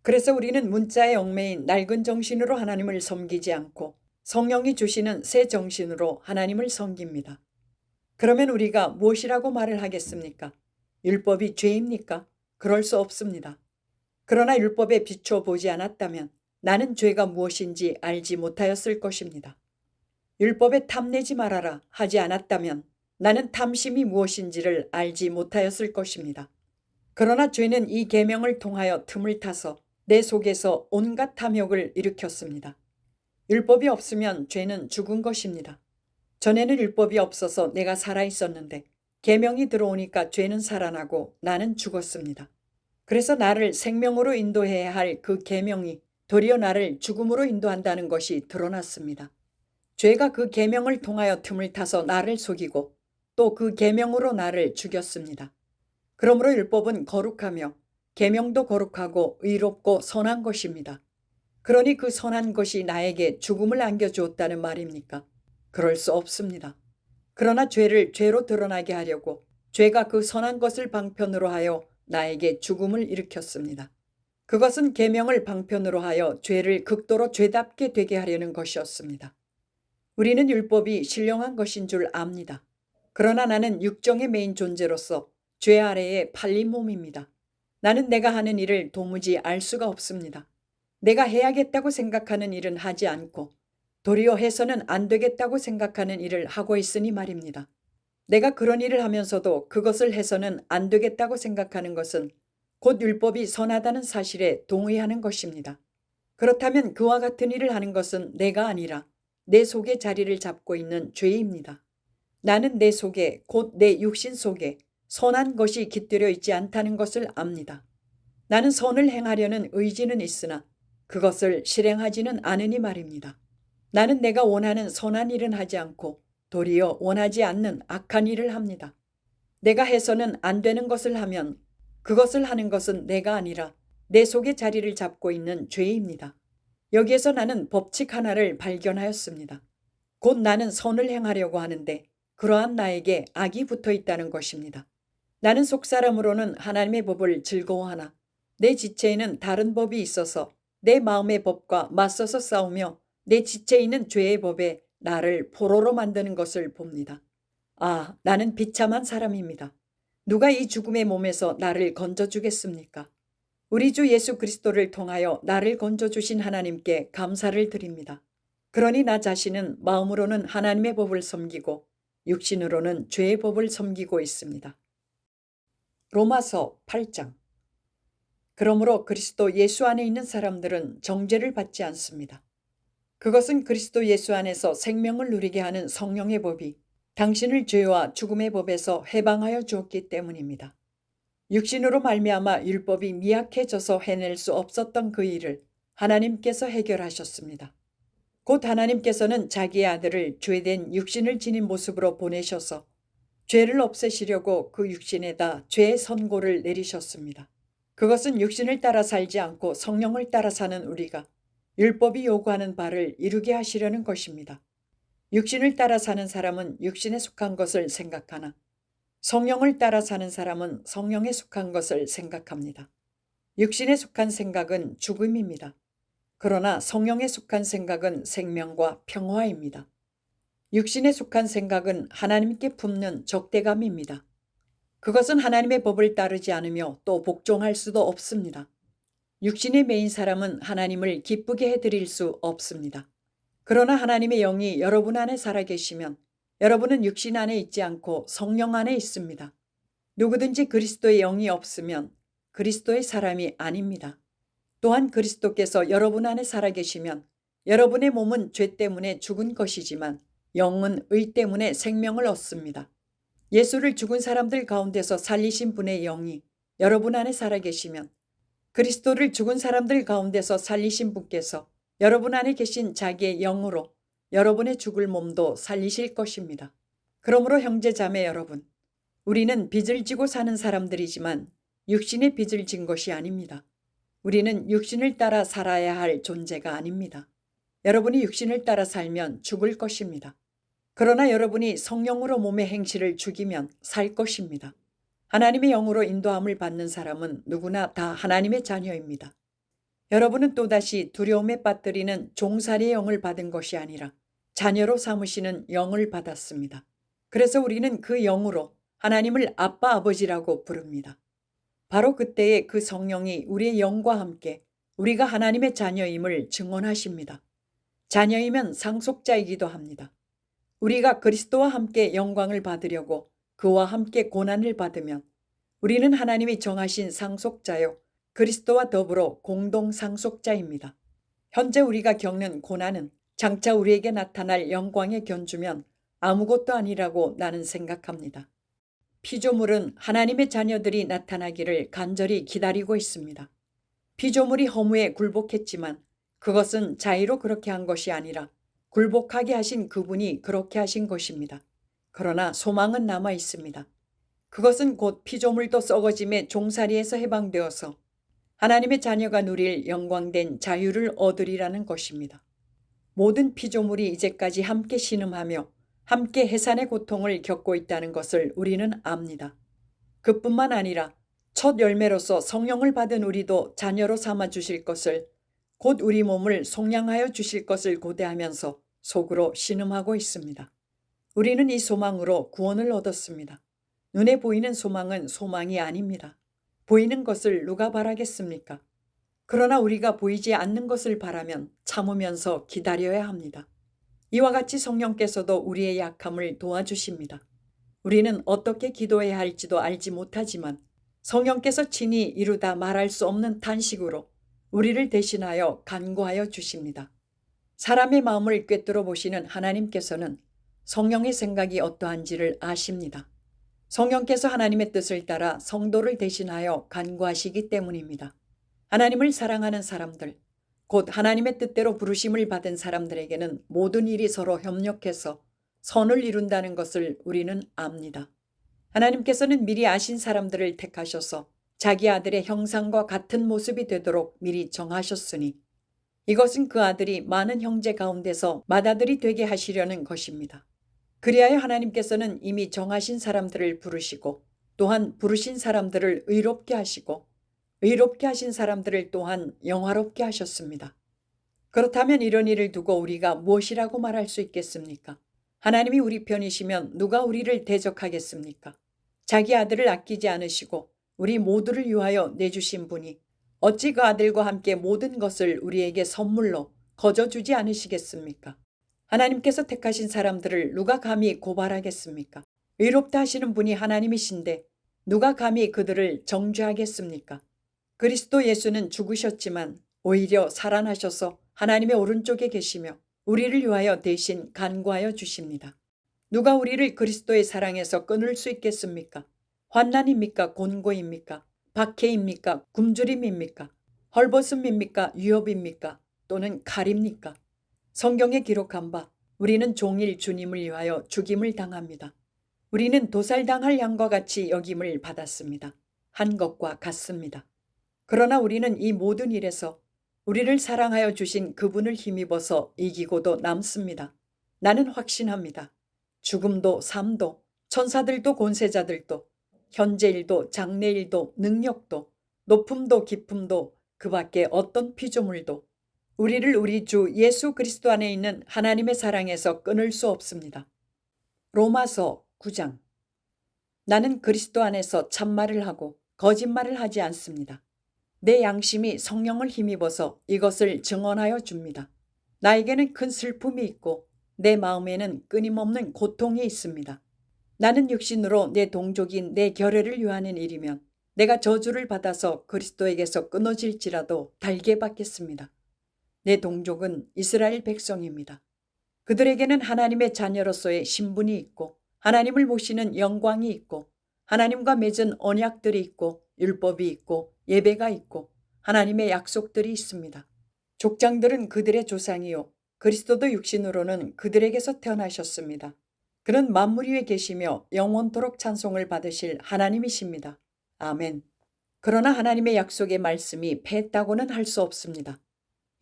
그래서 우리는 문자의 얽매인 낡은 정신으로 하나님을 섬기지 않고 성령이 주시는 새 정신으로 하나님을 섬깁니다. 그러면 우리가 무엇이라고 말을 하겠습니까? 율법이 죄입니까? 그럴 수 없습니다. 그러나 율법에 비춰 보지 않았다면 나는 죄가 무엇인지 알지 못하였을 것입니다. 율법에 탐내지 말아라 하지 않았다면 나는 탐심이 무엇인지를 알지 못하였을 것입니다. 그러나 죄는 이 계명을 통하여 틈을 타서 내 속에서 온갖 탐욕을 일으켰습니다. 율법이 없으면 죄는 죽은 것입니다. 전에는 율법이 없어서 내가 살아 있었는데 계명이 들어오니까 죄는 살아나고 나는 죽었습니다. 그래서 나를 생명으로 인도해야 할 그 계명이 도리어 나를 죽음으로 인도한다는 것이 드러났습니다. 죄가 그 계명을 통하여 틈을 타서 나를 속이고 또 그 계명으로 나를 죽였습니다. 그러므로 율법은 거룩하며 계명도 거룩하고 의롭고 선한 것입니다. 그러니 그 선한 것이 나에게 죽음을 안겨주었다는 말입니까? 그럴 수 없습니다. 그러나 죄를 죄로 드러나게 하려고 죄가 그 선한 것을 방편으로 하여 나에게 죽음을 일으켰습니다. 그것은 계명을 방편으로 하여 죄를 극도로 죄답게 되게 하려는 것이었습니다. 우리는 율법이 신령한 것인 줄 압니다. 그러나 나는 육정의 메인 존재로서 죄 아래에 팔린 몸입니다. 나는 내가 하는 일을 도무지 알 수가 없습니다. 내가 해야겠다고 생각하는 일은 하지 않고 도리어 해서는 안 되겠다고 생각하는 일을 하고 있으니 말입니다. 내가 그런 일을 하면서도 그것을 해서는 안 되겠다고 생각하는 것은 곧 율법이 선하다는 사실에 동의하는 것입니다. 그렇다면 그와 같은 일을 하는 것은 내가 아니라 내 속에 자리를 잡고 있는 죄입니다. 나는 내 속에 곧 내 육신 속에 선한 것이 깃들여 있지 않다는 것을 압니다. 나는 선을 행하려는 의지는 있으나 그것을 실행하지는 않으니 말입니다. 나는 내가 원하는 선한 일은 하지 않고 도리어 원하지 않는 악한 일을 합니다. 내가 해서는 안 되는 것을 하면 그것을 하는 것은 내가 아니라 내 속에 자리를 잡고 있는 죄입니다. 여기에서 나는 법칙 하나를 발견하였습니다. 곧 나는 선을 행하려고 하는데 그러한 나에게 악이 붙어 있다는 것입니다. 나는 속사람으로는 하나님의 법을 즐거워하나 내 지체에는 다른 법이 있어서 내 마음의 법과 맞서서 싸우며 내 지체에 있는 죄의 법에 나를 포로로 만드는 것을 봅니다. 아, 나는 비참한 사람입니다. 누가 이 죽음의 몸에서 나를 건져주겠습니까? 우리 주 예수 그리스도를 통하여 나를 건져주신 하나님께 감사를 드립니다. 그러니 나 자신은 마음으로는 하나님의 법을 섬기고 육신으로는 죄의 법을 섬기고 있습니다. 로마서 8장. 그러므로 그리스도 예수 안에 있는 사람들은 정죄를 받지 않습니다. 그것은 그리스도 예수 안에서 생명을 누리게 하는 성령의 법이 당신을 죄와 죽음의 법에서 해방하여 주었기 때문입니다. 육신으로 말미암아 율법이 미약해져서 해낼 수 없었던 그 일을 하나님께서 해결하셨습니다. 곧 하나님께서는 자기의 아들을 죄된 육신을 지닌 모습으로 보내셔서 죄를 없애시려고 그 육신에다 죄의 선고를 내리셨습니다. 그것은 육신을 따라 살지 않고 성령을 따라 사는 우리가 율법이 요구하는 바를 이루게 하시려는 것입니다. 육신을 따라 사는 사람은 육신에 속한 것을 생각하나 성령을 따라 사는 사람은 성령에 속한 것을 생각합니다. 육신에 속한 생각은 죽음입니다. 그러나 성령에 속한 생각은 생명과 평화입니다. 육신에 속한 생각은 하나님께 품는 적대감입니다. 그것은 하나님의 법을 따르지 않으며 또 복종할 수도 없습니다. 육신의 매인 사람은 하나님을 기쁘게 해드릴 수 없습니다. 그러나 하나님의 영이 여러분 안에 살아계시면 여러분은 육신 안에 있지 않고 성령 안에 있습니다. 누구든지 그리스도의 영이 없으면 그리스도의 사람이 아닙니다. 또한 그리스도께서 여러분 안에 살아계시면 여러분의 몸은 죄 때문에 죽은 것이지만 영은 의 때문에 생명을 얻습니다. 예수를 죽은 사람들 가운데서 살리신 분의 영이 여러분 안에 살아계시면 그리스도를 죽은 사람들 가운데서 살리신 분께서 여러분 안에 계신 자기의 영으로 여러분의 죽을 몸도 살리실 것입니다. 그러므로 형제 자매 여러분, 우리는 빚을 지고 사는 사람들이지만 육신의 빚을 진 것이 아닙니다. 우리는 육신을 따라 살아야 할 존재가 아닙니다. 여러분이 육신을 따라 살면 죽을 것입니다. 그러나 여러분이 성령으로 몸의 행실을 죽이면 살 것입니다. 하나님의 영으로 인도함을 받는 사람은 누구나 다 하나님의 자녀입니다. 여러분은 또다시 두려움에 빠뜨리는 종살이의 영을 받은 것이 아니라 자녀로 삼으시는 영을 받았습니다. 그래서 우리는 그 영으로 하나님을 아빠 아버지라고 부릅니다. 바로 그때에 그 성령이 우리의 영과 함께 우리가 하나님의 자녀임을 증언하십니다. 자녀이면 상속자이기도 합니다. 우리가 그리스도와 함께 영광을 받으려고 그와 함께 고난을 받으면 우리는 하나님이 정하신 상속자요 그리스도와 더불어 공동 상속자입니다. 현재 우리가 겪는 고난은 장차 우리에게 나타날 영광에 견주면 아무것도 아니라고 나는 생각합니다. 피조물은 하나님의 자녀들이 나타나기를 간절히 기다리고 있습니다. 피조물이 허무에 굴복했지만 그것은 자의로 그렇게 한 것이 아니라 굴복하게 하신 그분이 그렇게 하신 것입니다. 그러나 소망은 남아 있습니다. 그것은 곧 피조물도 썩어짐의 종살이에서 해방되어서 하나님의 자녀가 누릴 영광된 자유를 얻으리라는 것입니다. 모든 피조물이 이제까지 함께 신음하며 함께 해산의 고통을 겪고 있다는 것을 우리는 압니다. 그뿐만 아니라 첫 열매로서 성령을 받은 우리도 자녀로 삼아 주실 것을, 곧 우리 몸을 속량하여 주실 것을 고대하면서 속으로 신음하고 있습니다. 우리는 이 소망으로 구원을 얻었습니다. 눈에 보이는 소망은 소망이 아닙니다. 보이는 것을 누가 바라겠습니까? 그러나 우리가 보이지 않는 것을 바라면 참으면서 기다려야 합니다. 이와 같이 성령께서도 우리의 약함을 도와주십니다. 우리는 어떻게 기도해야 할지도 알지 못하지만 성령께서 친히 이루다 말할 수 없는 탄식으로 우리를 대신하여 간구하여 주십니다. 사람의 마음을 꿰뚫어 보시는 하나님께서는 성령의 생각이 어떠한지를 아십니다. 성령께서 하나님의 뜻을 따라 성도를 대신하여 간구하시기 때문입니다. 하나님을 사랑하는 사람들, 곧 하나님의 뜻대로 부르심을 받은 사람들에게는 모든 일이 서로 협력해서 선을 이룬다는 것을 우리는 압니다. 하나님께서는 미리 아신 사람들을 택하셔서 자기 아들의 형상과 같은 모습이 되도록 미리 정하셨으니 이것은 그 아들이 많은 형제 가운데서 맏아들이 되게 하시려는 것입니다. 그리하여 하나님께서는 이미 정하신 사람들을 부르시고 또한 부르신 사람들을 의롭게 하시고 의롭게 하신 사람들을 또한 영화롭게 하셨습니다. 그렇다면 이런 일을 두고 우리가 무엇이라고 말할 수 있겠습니까? 하나님이 우리 편이시면 누가 우리를 대적하겠습니까? 자기 아들을 아끼지 않으시고 우리 모두를 위하여 내주신 분이 어찌 그 아들과 함께 모든 것을 우리에게 선물로 거저주지 않으시겠습니까? 하나님께서 택하신 사람들을 누가 감히 고발하겠습니까? 의롭다 하시는 분이 하나님이신데 누가 감히 그들을 정죄하겠습니까? 그리스도 예수는 죽으셨지만 오히려 살아나셔서 하나님의 오른쪽에 계시며 우리를 위하여 대신 간구하여 주십니다. 누가 우리를 그리스도의 사랑에서 끊을 수 있겠습니까? 환난입니까? 곤고입니까? 박해입니까? 굶주림입니까? 헐벗음입니까? 위협입니까? 또는 칼입니까? 성경에 기록한 바 우리는 종일 주님을 위하여 죽임을 당합니다. 우리는 도살당할 양과 같이 여김을 받았습니다. 한 것과 같습니다. 그러나 우리는 이 모든 일에서 우리를 사랑하여 주신 그분을 힘입어서 이기고도 남습니다. 나는 확신합니다. 죽음도 삶도 천사들도 권세자들도 현재일도 장래일도 능력도 높음도 깊음도 그 밖에 어떤 피조물도 우리를 우리 주 예수 그리스도 안에 있는 하나님의 사랑에서 끊을 수 없습니다. 로마서 9장. 나는 그리스도 안에서 참말을 하고 거짓말을 하지 않습니다. 내 양심이 성령을 힘입어서 이것을 증언하여 줍니다. 나에게는 큰 슬픔이 있고 내 마음에는 끊임없는 고통이 있습니다. 나는 육신으로 내 동족인 내 결혈을 위하는 일이면 내가 저주를 받아서 그리스도에게서 끊어질지라도 달게 받겠습니다. 내 동족은 이스라엘 백성입니다. 그들에게는 하나님의 자녀로서의 신분이 있고 하나님을 모시는 영광이 있고 하나님과 맺은 언약들이 있고 율법이 있고 예배가 있고 하나님의 약속들이 있습니다. 족장들은 그들의 조상이요 그리스도도 육신으로는 그들에게서 태어나셨습니다. 그는 만물 위에 계시며 영원토록 찬송을 받으실 하나님이십니다. 아멘. 그러나 하나님의 약속의 말씀이 패했다고는 할 수 없습니다.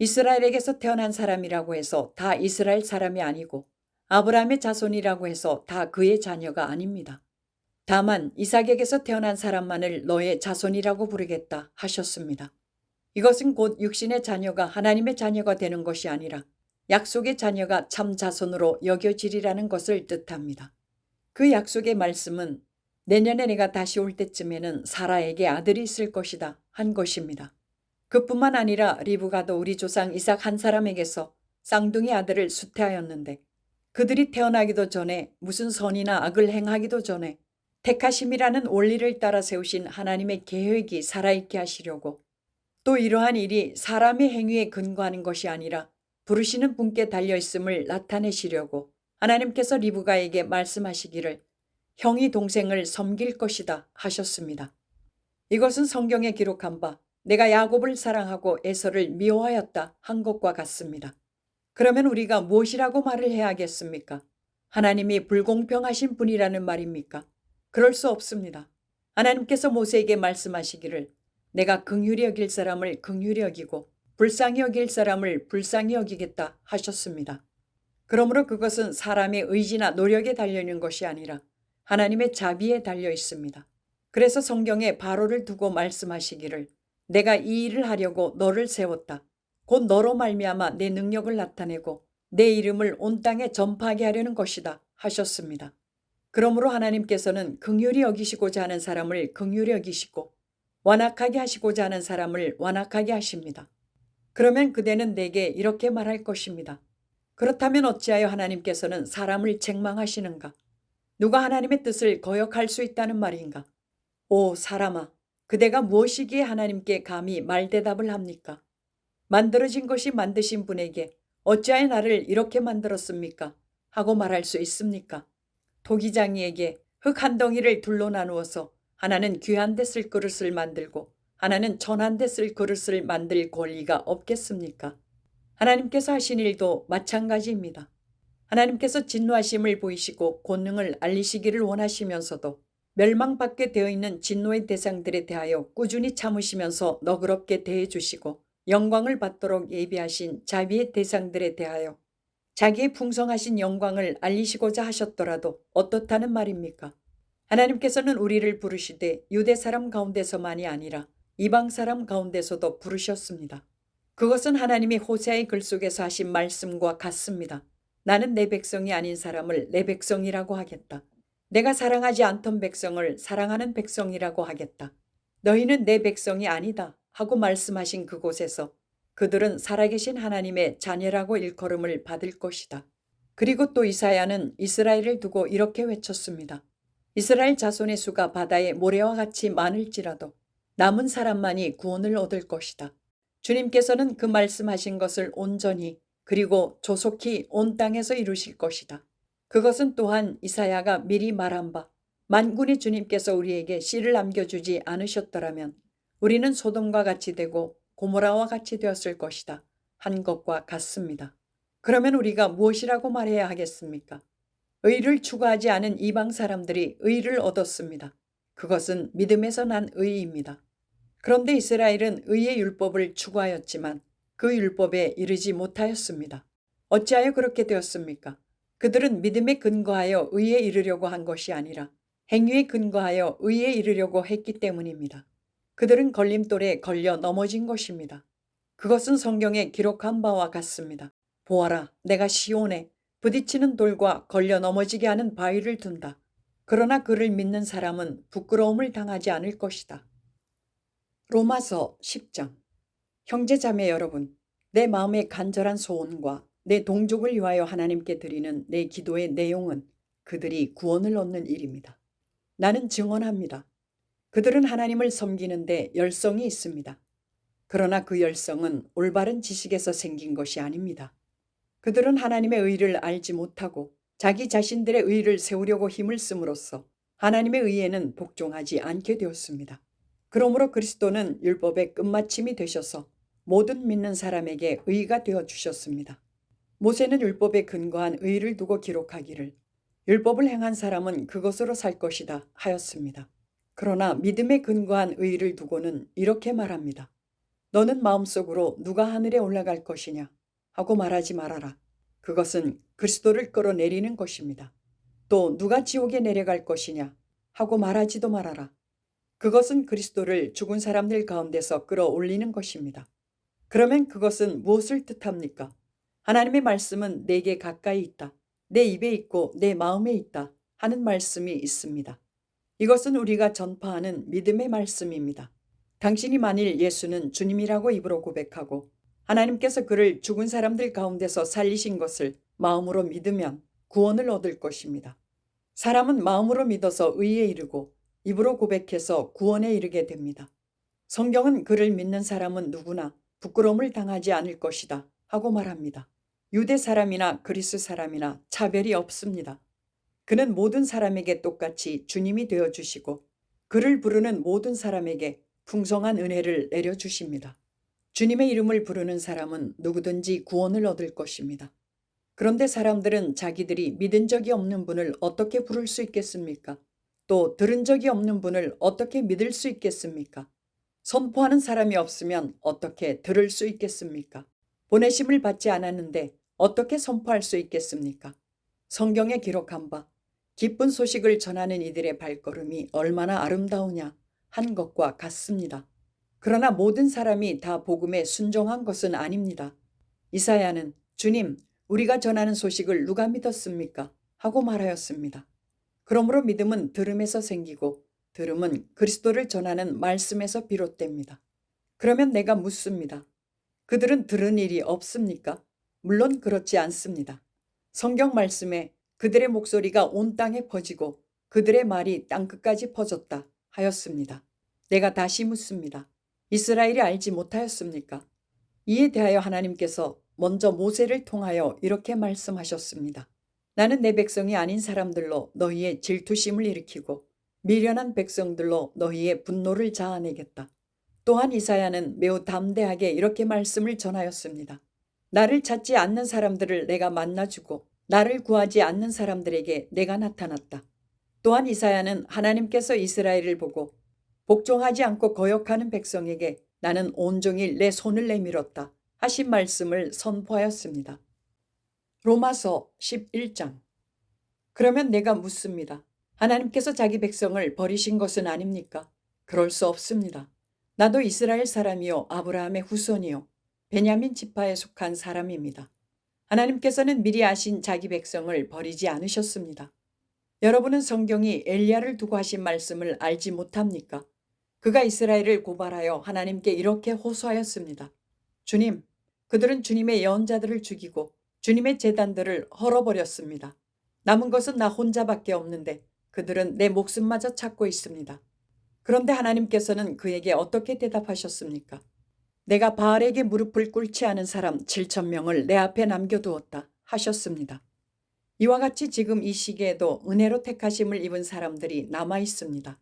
이스라엘에게서 태어난 사람이라고 해서 다 이스라엘 사람이 아니고 아브라함의 자손이라고 해서 다 그의 자녀가 아닙니다. 다만 이삭에게서 태어난 사람만을 너의 자손이라고 부르겠다 하셨습니다. 이것은 곧 육신의 자녀가 하나님의 자녀가 되는 것이 아니라 약속의 자녀가 참 자손으로 여겨지리라는 것을 뜻합니다. 그 약속의 말씀은 내년에 내가 다시 올 때쯤에는 사라에게 아들이 있을 것이다 한 것입니다. 그뿐만 아니라 리브가도 우리 조상 이삭 한 사람에게서 쌍둥이 아들을 수태하였는데 그들이 태어나기도 전에 무슨 선이나 악을 행하기도 전에 택하심이라는 원리를 따라 세우신 하나님의 계획이 살아있게 하시려고 또 이러한 일이 사람의 행위에 근거하는 것이 아니라 부르시는 분께 달려있음을 나타내시려고 하나님께서 리브가에게 말씀하시기를 형이 동생을 섬길 것이다 하셨습니다. 이것은 성경에 기록한 바 내가 야곱을 사랑하고 에서를 미워하였다 한 것과 같습니다. 그러면 우리가 무엇이라고 말을 해야겠습니까? 하나님이 불공평하신 분이라는 말입니까? 그럴 수 없습니다. 하나님께서 모세에게 말씀하시기를 내가 긍휼히 여길 사람을 긍휼히 여기고 불쌍히 여길 사람을 불쌍히 여기겠다 하셨습니다. 그러므로 그것은 사람의 의지나 노력에 달려있는 것이 아니라 하나님의 자비에 달려 있습니다. 그래서 성경에 바로를 두고 말씀하시기를 내가 이 일을 하려고 너를 세웠다. 곧 너로 말미암아 내 능력을 나타내고 내 이름을 온 땅에 전파하게 하려는 것이다 하셨습니다. 그러므로 하나님께서는 긍휼히 여기시고자 하는 사람을 긍휼히 여기시고 완악하게 하시고자 하는 사람을 완악하게 하십니다. 그러면 그대는 내게 이렇게 말할 것입니다. 그렇다면 어찌하여 하나님께서는 사람을 책망하시는가? 누가 하나님의 뜻을 거역할 수 있다는 말인가? 오 사람아, 그대가 무엇이기에 하나님께 감히 말대답을 합니까? 만들어진 것이 만드신 분에게 어찌하여 나를 이렇게 만들었습니까? 하고 말할 수 있습니까? 토기장이에게 흙 한 덩이를 둘로 나누어서 하나는 귀한 데 쓸 그릇을 만들고 하나는 천한 데 쓸 그릇을 만들 권리가 없겠습니까? 하나님께서 하신 일도 마찬가지입니다. 하나님께서 진노하심을 보이시고 권능을 알리시기를 원하시면서도 멸망받게 되어 있는 진노의 대상들에 대하여 꾸준히 참으시면서 너그럽게 대해주시고 영광을 받도록 예비하신 자비의 대상들에 대하여 자기의 풍성하신 영광을 알리시고자 하셨더라도 어떻다는 말입니까? 하나님께서는 우리를 부르시되 유대 사람 가운데서만이 아니라 이방 사람 가운데서도 부르셨습니다. 그것은 하나님이 호세아의 글 속에서 하신 말씀과 같습니다. 나는 내 백성이 아닌 사람을 내 백성이라고 하겠다. 내가 사랑하지 않던 백성을 사랑하는 백성이라고 하겠다. 너희는 내 백성이 아니다 하고 말씀하신 그곳에서 그들은 살아계신 하나님의 자녀라고 일컬음을 받을 것이다. 그리고 또 이사야는 이스라엘을 두고 이렇게 외쳤습니다. 이스라엘 자손의 수가 바다의 모래와 같이 많을지라도 남은 사람만이 구원을 얻을 것이다. 주님께서는 그 말씀하신 것을 온전히 그리고 조속히 온 땅에서 이루실 것이다. 그것은 또한 이사야가 미리 말한 바 만군의 주님께서 우리에게 씨를 남겨주지 않으셨더라면 우리는 소돔과 같이 되고 고모라와 같이 되었을 것이다 한 것과 같습니다. 그러면 우리가 무엇이라고 말해야 하겠습니까? 의를 추구하지 않은 이방 사람들이 의를 얻었습니다. 그것은 믿음에서 난 의입니다. 그런데 이스라엘은 의의 율법을 추구하였지만 그 율법에 이르지 못하였습니다. 어찌하여 그렇게 되었습니까? 그들은 믿음에 근거하여 의에 이르려고 한 것이 아니라 행위에 근거하여 의에 이르려고 했기 때문입니다. 그들은 걸림돌에 걸려 넘어진 것입니다. 그것은 성경에 기록한 바와 같습니다. 보아라, 내가 시온에 부딪히는 돌과 걸려 넘어지게 하는 바위를 둔다. 그러나 그를 믿는 사람은 부끄러움을 당하지 않을 것이다. 로마서 10장. 형제자매 여러분, 내 마음의 간절한 소원과 내 동족을 위하여 하나님께 드리는 내 기도의 내용은 그들이 구원을 얻는 일입니다. 나는 증언합니다. 그들은 하나님을 섬기는데 열성이 있습니다. 그러나 그 열성은 올바른 지식에서 생긴 것이 아닙니다. 그들은 하나님의 의를 알지 못하고 자기 자신들의 의를 세우려고 힘을 씀으로써 하나님의 의에는 복종하지 않게 되었습니다. 그러므로 그리스도는 율법의 끝마침이 되셔서 모든 믿는 사람에게 의가 되어 주셨습니다. 모세는 율법에 근거한 의를 두고 기록하기를 율법을 행한 사람은 그것으로 살 것이다 하였습니다. 그러나 믿음에 근거한 의를 두고는 이렇게 말합니다. 너는 마음속으로 누가 하늘에 올라갈 것이냐 하고 말하지 말아라. 그것은 그리스도를 끌어내리는 것입니다. 또 누가 지옥에 내려갈 것이냐 하고 말하지도 말아라. 그것은 그리스도를 죽은 사람들 가운데서 끌어올리는 것입니다. 그러면 그것은 무엇을 뜻합니까? 하나님의 말씀은 내게 가까이 있다. 내 입에 있고 내 마음에 있다 하는 말씀이 있습니다. 이것은 우리가 전파하는 믿음의 말씀입니다. 당신이 만일 예수는 주님이라고 입으로 고백하고 하나님께서 그를 죽은 사람들 가운데서 살리신 것을 마음으로 믿으면 구원을 얻을 것입니다. 사람은 마음으로 믿어서 의에 이르고 입으로 고백해서 구원에 이르게 됩니다. 성경은 그를 믿는 사람은 누구나 부끄러움을 당하지 않을 것이다 하고 말합니다. 유대 사람이나 그리스 사람이나 차별이 없습니다. 그는 모든 사람에게 똑같이 주님이 되어주시고 그를 부르는 모든 사람에게 풍성한 은혜를 내려주십니다. 주님의 이름을 부르는 사람은 누구든지 구원을 얻을 것입니다. 그런데 사람들은 자기들이 믿은 적이 없는 분을 어떻게 부를 수 있겠습니까? 또 들은 적이 없는 분을 어떻게 믿을 수 있겠습니까? 선포하는 사람이 없으면 어떻게 들을 수 있겠습니까? 보내심을 받지 않았는데 어떻게 선포할 수 있겠습니까? 성경에 기록한 바 기쁜 소식을 전하는 이들의 발걸음이 얼마나 아름다우냐 한 것과 같습니다. 그러나 모든 사람이 다 복음에 순종한 것은 아닙니다. 이사야는 주님, 우리가 전하는 소식을 누가 믿었습니까? 하고 말하였습니다. 그러므로 믿음은 들음에서 생기고 들음은 그리스도를 전하는 말씀에서 비롯됩니다. 그러면 내가 묻습니다. 그들은 들은 일이 없습니까? 물론 그렇지 않습니다. 성경 말씀에 그들의 목소리가 온 땅에 퍼지고 그들의 말이 땅끝까지 퍼졌다 하였습니다. 내가 다시 묻습니다. 이스라엘이 알지 못하였습니까? 이에 대하여 하나님께서 먼저 모세를 통하여 이렇게 말씀하셨습니다. 나는 내 백성이 아닌 사람들로 너희의 질투심을 일으키고 미련한 백성들로 너희의 분노를 자아내겠다. 또한 이사야는 매우 담대하게 이렇게 말씀을 전하였습니다. 나를 찾지 않는 사람들을 내가 만나주고 나를 구하지 않는 사람들에게 내가 나타났다. 또한 이사야는 하나님께서 이스라엘을 보고 복종하지 않고 거역하는 백성에게 나는 온종일 내 손을 내밀었다 하신 말씀을 선포하였습니다. 로마서 11장. 그러면 내가 묻습니다. 하나님께서 자기 백성을 버리신 것은 아닙니까? 그럴 수 없습니다. 나도 이스라엘 사람이요 아브라함의 후손이요 베냐민 지파에 속한 사람입니다. 하나님께서는 미리 아신 자기 백성을 버리지 않으셨습니다. 여러분은 성경이 엘리야를 두고 하신 말씀을 알지 못합니까? 그가 이스라엘을 고발하여 하나님께 이렇게 호소하였습니다. 주님, 그들은 주님의 예언자들을 죽이고 주님의 제단들을 헐어버렸습니다. 남은 것은 나 혼자밖에 없는데 그들은 내 목숨마저 찾고 있습니다. 그런데 하나님께서는 그에게 어떻게 대답하셨습니까? 내가 바알에게 무릎을 꿇지 않은 사람 7,000명을 내 앞에 남겨두었다 하셨습니다. 이와 같이 지금 이 시기에도 은혜로 택하심을 입은 사람들이 남아 있습니다.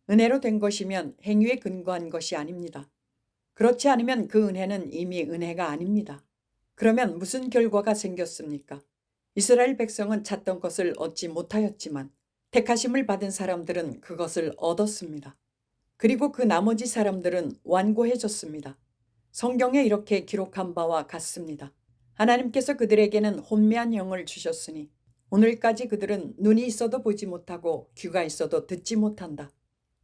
은혜로 된 것이면 행위에 근거한 것이 아닙니다. 그렇지 않으면 그 은혜는 이미 은혜가 아닙니다. 그러면 무슨 결과가 생겼습니까? 이스라엘 백성은 찾던 것을 얻지 못하였지만 택하심을 받은 사람들은 그것을 얻었습니다. 그리고 그 나머지 사람들은 완고해졌습니다. 성경에 이렇게 기록한 바와 같습니다. 하나님께서 그들에게는 혼미한 영을 주셨으니 오늘까지 그들은 눈이 있어도 보지 못하고 귀가 있어도 듣지 못한다.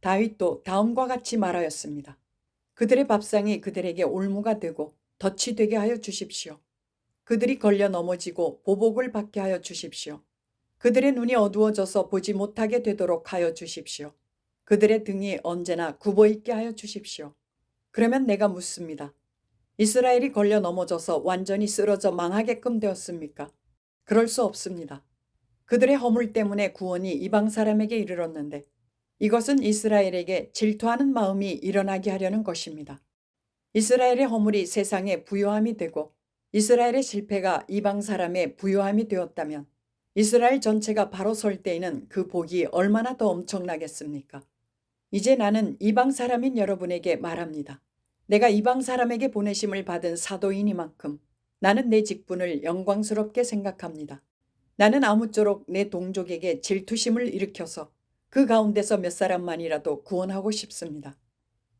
다윗도 다음과 같이 말하였습니다. 그들의 밥상이 그들에게 올무가 되고 덫이 되게 하여 주십시오. 그들이 걸려 넘어지고 보복을 받게 하여 주십시오. 그들의 눈이 어두워져서 보지 못하게 되도록 하여 주십시오. 그들의 등이 언제나 굽어 있게 하여 주십시오. 그러면 내가 묻습니다. 이스라엘이 걸려 넘어져서 완전히 쓰러져 망하게끔 되었습니까? 그럴 수 없습니다. 그들의 허물 때문에 구원이 이방 사람에게 이르렀는데 이것은 이스라엘에게 질투하는 마음이 일어나게 하려는 것입니다. 이스라엘의 허물이 세상의 부요함이 되고 이스라엘의 실패가 이방 사람의 부요함이 되었다면 이스라엘 전체가 바로 설 때에는 그 복이 얼마나 더 엄청나겠습니까? 이제 나는 이방 사람인 여러분에게 말합니다. 내가 이방 사람에게 보내심을 받은 사도이니만큼 나는 내 직분을 영광스럽게 생각합니다. 나는 아무쪼록 내 동족에게 질투심을 일으켜서 그 가운데서 몇 사람만이라도 구원하고 싶습니다.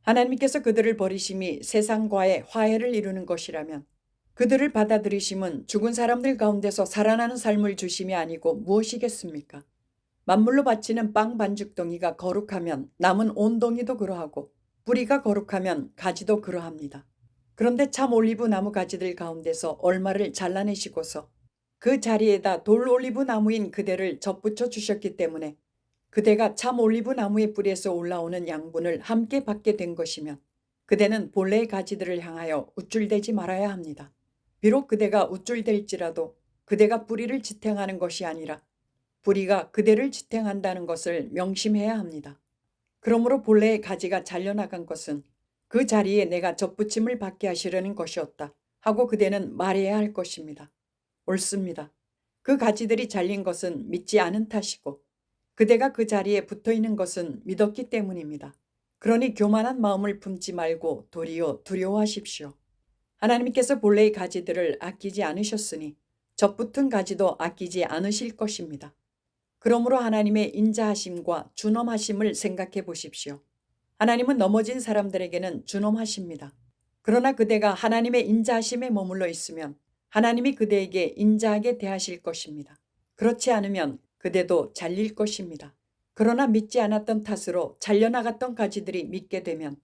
하나님께서 그들을 버리심이 세상과의 화해를 이루는 것이라면 그들을 받아들이심은 죽은 사람들 가운데서 살아나는 삶을 주심이 아니고 무엇이겠습니까? 만물로 바치는 빵 반죽덩이가 거룩하면 남은 온 덩이도 그러하고 뿌리가 거룩하면 가지도 그러합니다. 그런데 참 올리브 나무 가지들 가운데서 얼마를 잘라내시고서 그 자리에다 돌 올리브 나무인 그대를 접붙여 주셨기 때문에 그대가 참 올리브 나무의 뿌리에서 올라오는 양분을 함께 받게 된 것이면 그대는 본래의 가지들을 향하여 우쭐대지 말아야 합니다. 비록 그대가 우쭐댈지라도 그대가 뿌리를 지탱하는 것이 아니라 뿌리가 그대를 지탱한다는 것을 명심해야 합니다. 그러므로 본래의 가지가 잘려나간 것은 그 자리에 내가 접붙임을 받게 하시려는 것이었다 하고 그대는 말해야 할 것입니다. 옳습니다. 그 가지들이 잘린 것은 믿지 않은 탓이고 그대가 그 자리에 붙어있는 것은 믿었기 때문입니다. 그러니 교만한 마음을 품지 말고 도리어 두려워하십시오. 하나님께서 본래의 가지들을 아끼지 않으셨으니 접붙은 가지도 아끼지 않으실 것입니다. 그러므로 하나님의 인자하심과 준엄하심을 생각해 보십시오. 하나님은 넘어진 사람들에게는 준엄하십니다. 그러나 그대가 하나님의 인자하심에 머물러 있으면 하나님이 그대에게 인자하게 대하실 것입니다. 그렇지 않으면 그대도 잘릴 것입니다. 그러나 믿지 않았던 탓으로 잘려나갔던 가지들이 믿게 되면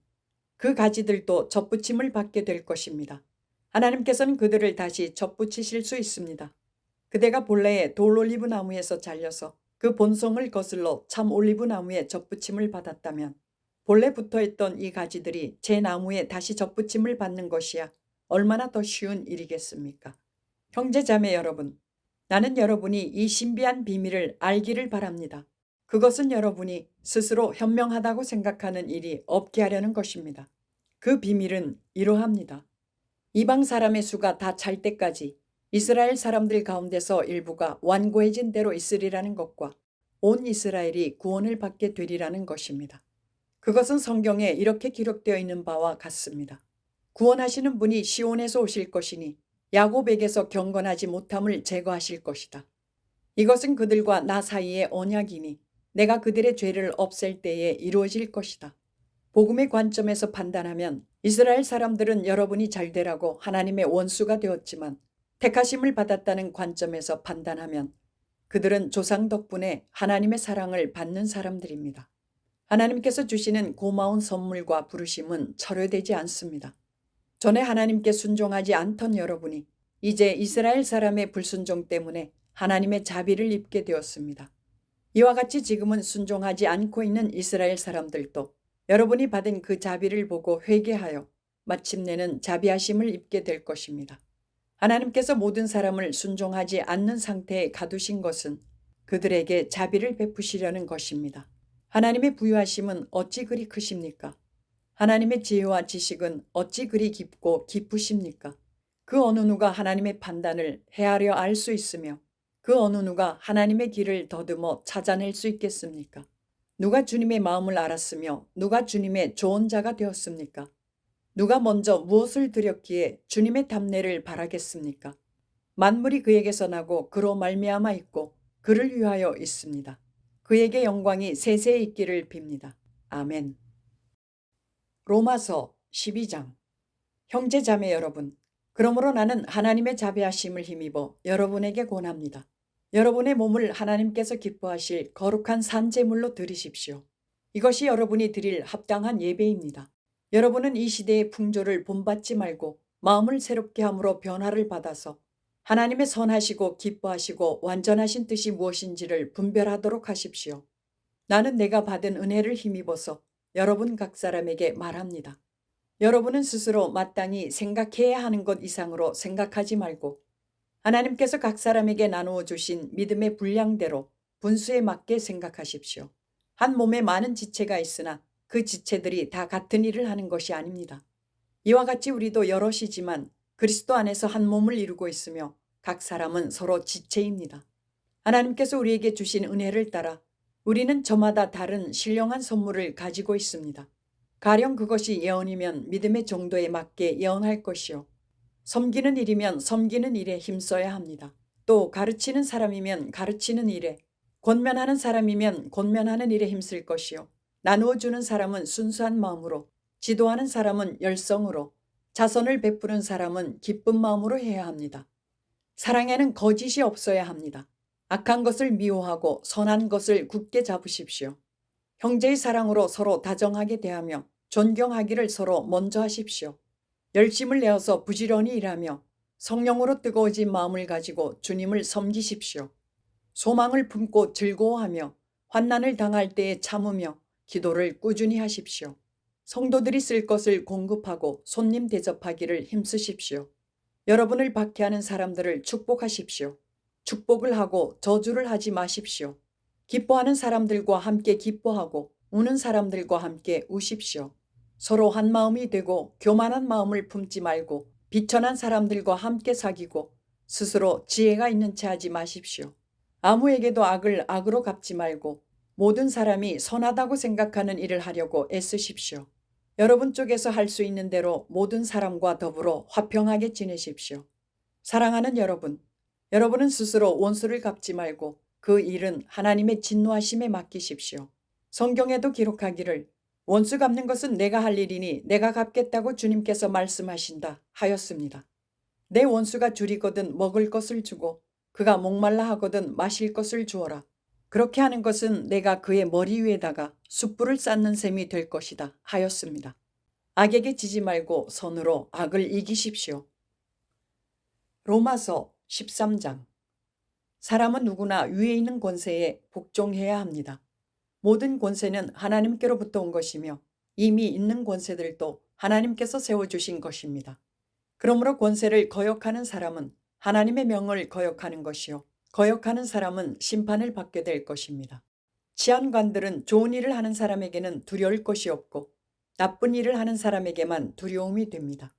그 가지들도 접붙임을 받게 될 것입니다. 하나님께서는 그들을 다시 접붙이실 수 있습니다. 그대가 본래의 돌 올리브 나무에서 잘려서 그 본성을 거슬러 참 올리브 나무에 접붙임을 받았다면 본래 붙어있던 이 가지들이 제 나무에 다시 접붙임을 받는 것이야 얼마나 더 쉬운 일이겠습니까? 형제자매 여러분, 나는 여러분이 이 신비한 비밀을 알기를 바랍니다. 그것은 여러분이 스스로 현명하다고 생각하는 일이 없게 하려는 것입니다. 그 비밀은 이러합니다. 이방 사람의 수가 다 찰 때까지 이스라엘 사람들 가운데서 일부가 완고해진 대로 있으리라는 것과 온 이스라엘이 구원을 받게 되리라는 것입니다. 그것은 성경에 이렇게 기록되어 있는 바와 같습니다. 구원하시는 분이 시온에서 오실 것이니 야곱에게서 경건하지 못함을 제거하실 것이다. 이것은 그들과 나 사이의 언약이니 내가 그들의 죄를 없앨 때에 이루어질 것이다. 복음의 관점에서 판단하면 이스라엘 사람들은 여러분이 잘되라고 하나님의 원수가 되었지만 택하심을 받았다는 관점에서 판단하면 그들은 조상 덕분에 하나님의 사랑을 받는 사람들입니다. 하나님께서 주시는 고마운 선물과 부르심은 철회되지 않습니다. 전에 하나님께 순종하지 않던 여러분이 이제 이스라엘 사람의 불순종 때문에 하나님의 자비를 입게 되었습니다. 이와 같이 지금은 순종하지 않고 있는 이스라엘 사람들도 여러분이 받은 그 자비를 보고 회개하여 마침내는 자비하심을 입게 될 것입니다. 하나님께서 모든 사람을 순종하지 않는 상태에 가두신 것은 그들에게 자비를 베푸시려는 것입니다. 하나님의 부유하심은 어찌 그리 크십니까? 하나님의 지혜와 지식은 어찌 그리 깊고 깊으십니까? 그 어느 누가 하나님의 판단을 헤아려 알 수 있으며 그 어느 누가 하나님의 길을 더듬어 찾아낼 수 있겠습니까? 누가 주님의 마음을 알았으며 누가 주님의 조언자가 되었습니까? 누가 먼저 무엇을 드렸기에 주님의 답례를 바라겠습니까? 만물이 그에게서 나고 그로 말미암아 있고 그를 위하여 있습니다. 그에게 영광이 세세에 있기를 빕니다. 아멘. 로마서 12장. 형제자매 여러분, 그러므로 나는 하나님의 자비하심을 힘입어 여러분에게 권합니다. 여러분의 몸을 하나님께서 기뻐하실 거룩한 산제물로 드리십시오. 이것이 여러분이 드릴 합당한 예배입니다. 여러분은 이 시대의 풍조를 본받지 말고 마음을 새롭게 함으로 변화를 받아서 하나님의 선하시고 기뻐하시고 완전하신 뜻이 무엇인지를 분별하도록 하십시오. 나는 내가 받은 은혜를 힘입어서 여러분 각 사람에게 말합니다. 여러분은 스스로 마땅히 생각해야 하는 것 이상으로 생각하지 말고 하나님께서 각 사람에게 나누어 주신 믿음의 분량대로 분수에 맞게 생각하십시오. 한 몸에 많은 지체가 있으나 그 지체들이 다 같은 일을 하는 것이 아닙니다. 이와 같이 우리도 여럿이지만 그리스도 안에서 한 몸을 이루고 있으며 각 사람은 서로 지체입니다. 하나님께서 우리에게 주신 은혜를 따라 우리는 저마다 다른 신령한 선물을 가지고 있습니다. 가령 그것이 예언이면 믿음의 정도에 맞게 예언할 것이요. 섬기는 일이면 섬기는 일에 힘써야 합니다. 또 가르치는 사람이면 가르치는 일에, 권면하는 사람이면 권면하는 일에 힘쓸 것이요. 나누어 주는 사람은 순수한 마음으로, 지도하는 사람은 열성으로, 자선을 베푸는 사람은 기쁜 마음으로 해야 합니다. 사랑에는 거짓이 없어야 합니다. 악한 것을 미워하고 선한 것을 굳게 잡으십시오. 형제의 사랑으로 서로 다정하게 대하며 존경하기를 서로 먼저 하십시오. 열심을 내어서 부지런히 일하며 성령으로 뜨거워진 마음을 가지고 주님을 섬기십시오. 소망을 품고 즐거워하며 환난을 당할 때에 참으며 기도를 꾸준히 하십시오. 성도들이 쓸 것을 공급하고 손님 대접하기를 힘쓰십시오. 여러분을 박해하는 사람들을 축복하십시오. 축복을 하고 저주를 하지 마십시오. 기뻐하는 사람들과 함께 기뻐하고 우는 사람들과 함께 우십시오. 서로 한 마음이 되고 교만한 마음을 품지 말고 비천한 사람들과 함께 사귀고 스스로 지혜가 있는 체 하지 마십시오. 아무에게도 악을 악으로 갚지 말고 모든 사람이 선하다고 생각하는 일을 하려고 애쓰십시오. 여러분 쪽에서 할 수 있는 대로 모든 사람과 더불어 화평하게 지내십시오. 사랑하는 여러분, 여러분은 스스로 원수를 갚지 말고 그 일은 하나님의 진노하심에 맡기십시오. 성경에도 기록하기를 원수 갚는 것은 내가 할 일이니 내가 갚겠다고 주님께서 말씀하신다 하였습니다. 내 원수가 줄이거든 먹을 것을 주고 그가 목말라 하거든 마실 것을 주어라. 그렇게 하는 것은 내가 그의 머리 위에다가 숯불을 쌓는 셈이 될 것이다 하였습니다. 악에게 지지 말고 선으로 악을 이기십시오. 로마서 13장. 사람은 누구나 위에 있는 권세에 복종해야 합니다. 모든 권세는 하나님께로부터 온 것이며 이미 있는 권세들도 하나님께서 세워주신 것입니다. 그러므로 권세를 거역하는 사람은 하나님의 명을 거역하는 것이요. 거역하는 사람은 심판을 받게 될 것입니다. 치안관들은 좋은 일을 하는 사람에게는 두려울 것이 없고 나쁜 일을 하는 사람에게만 두려움이 됩니다.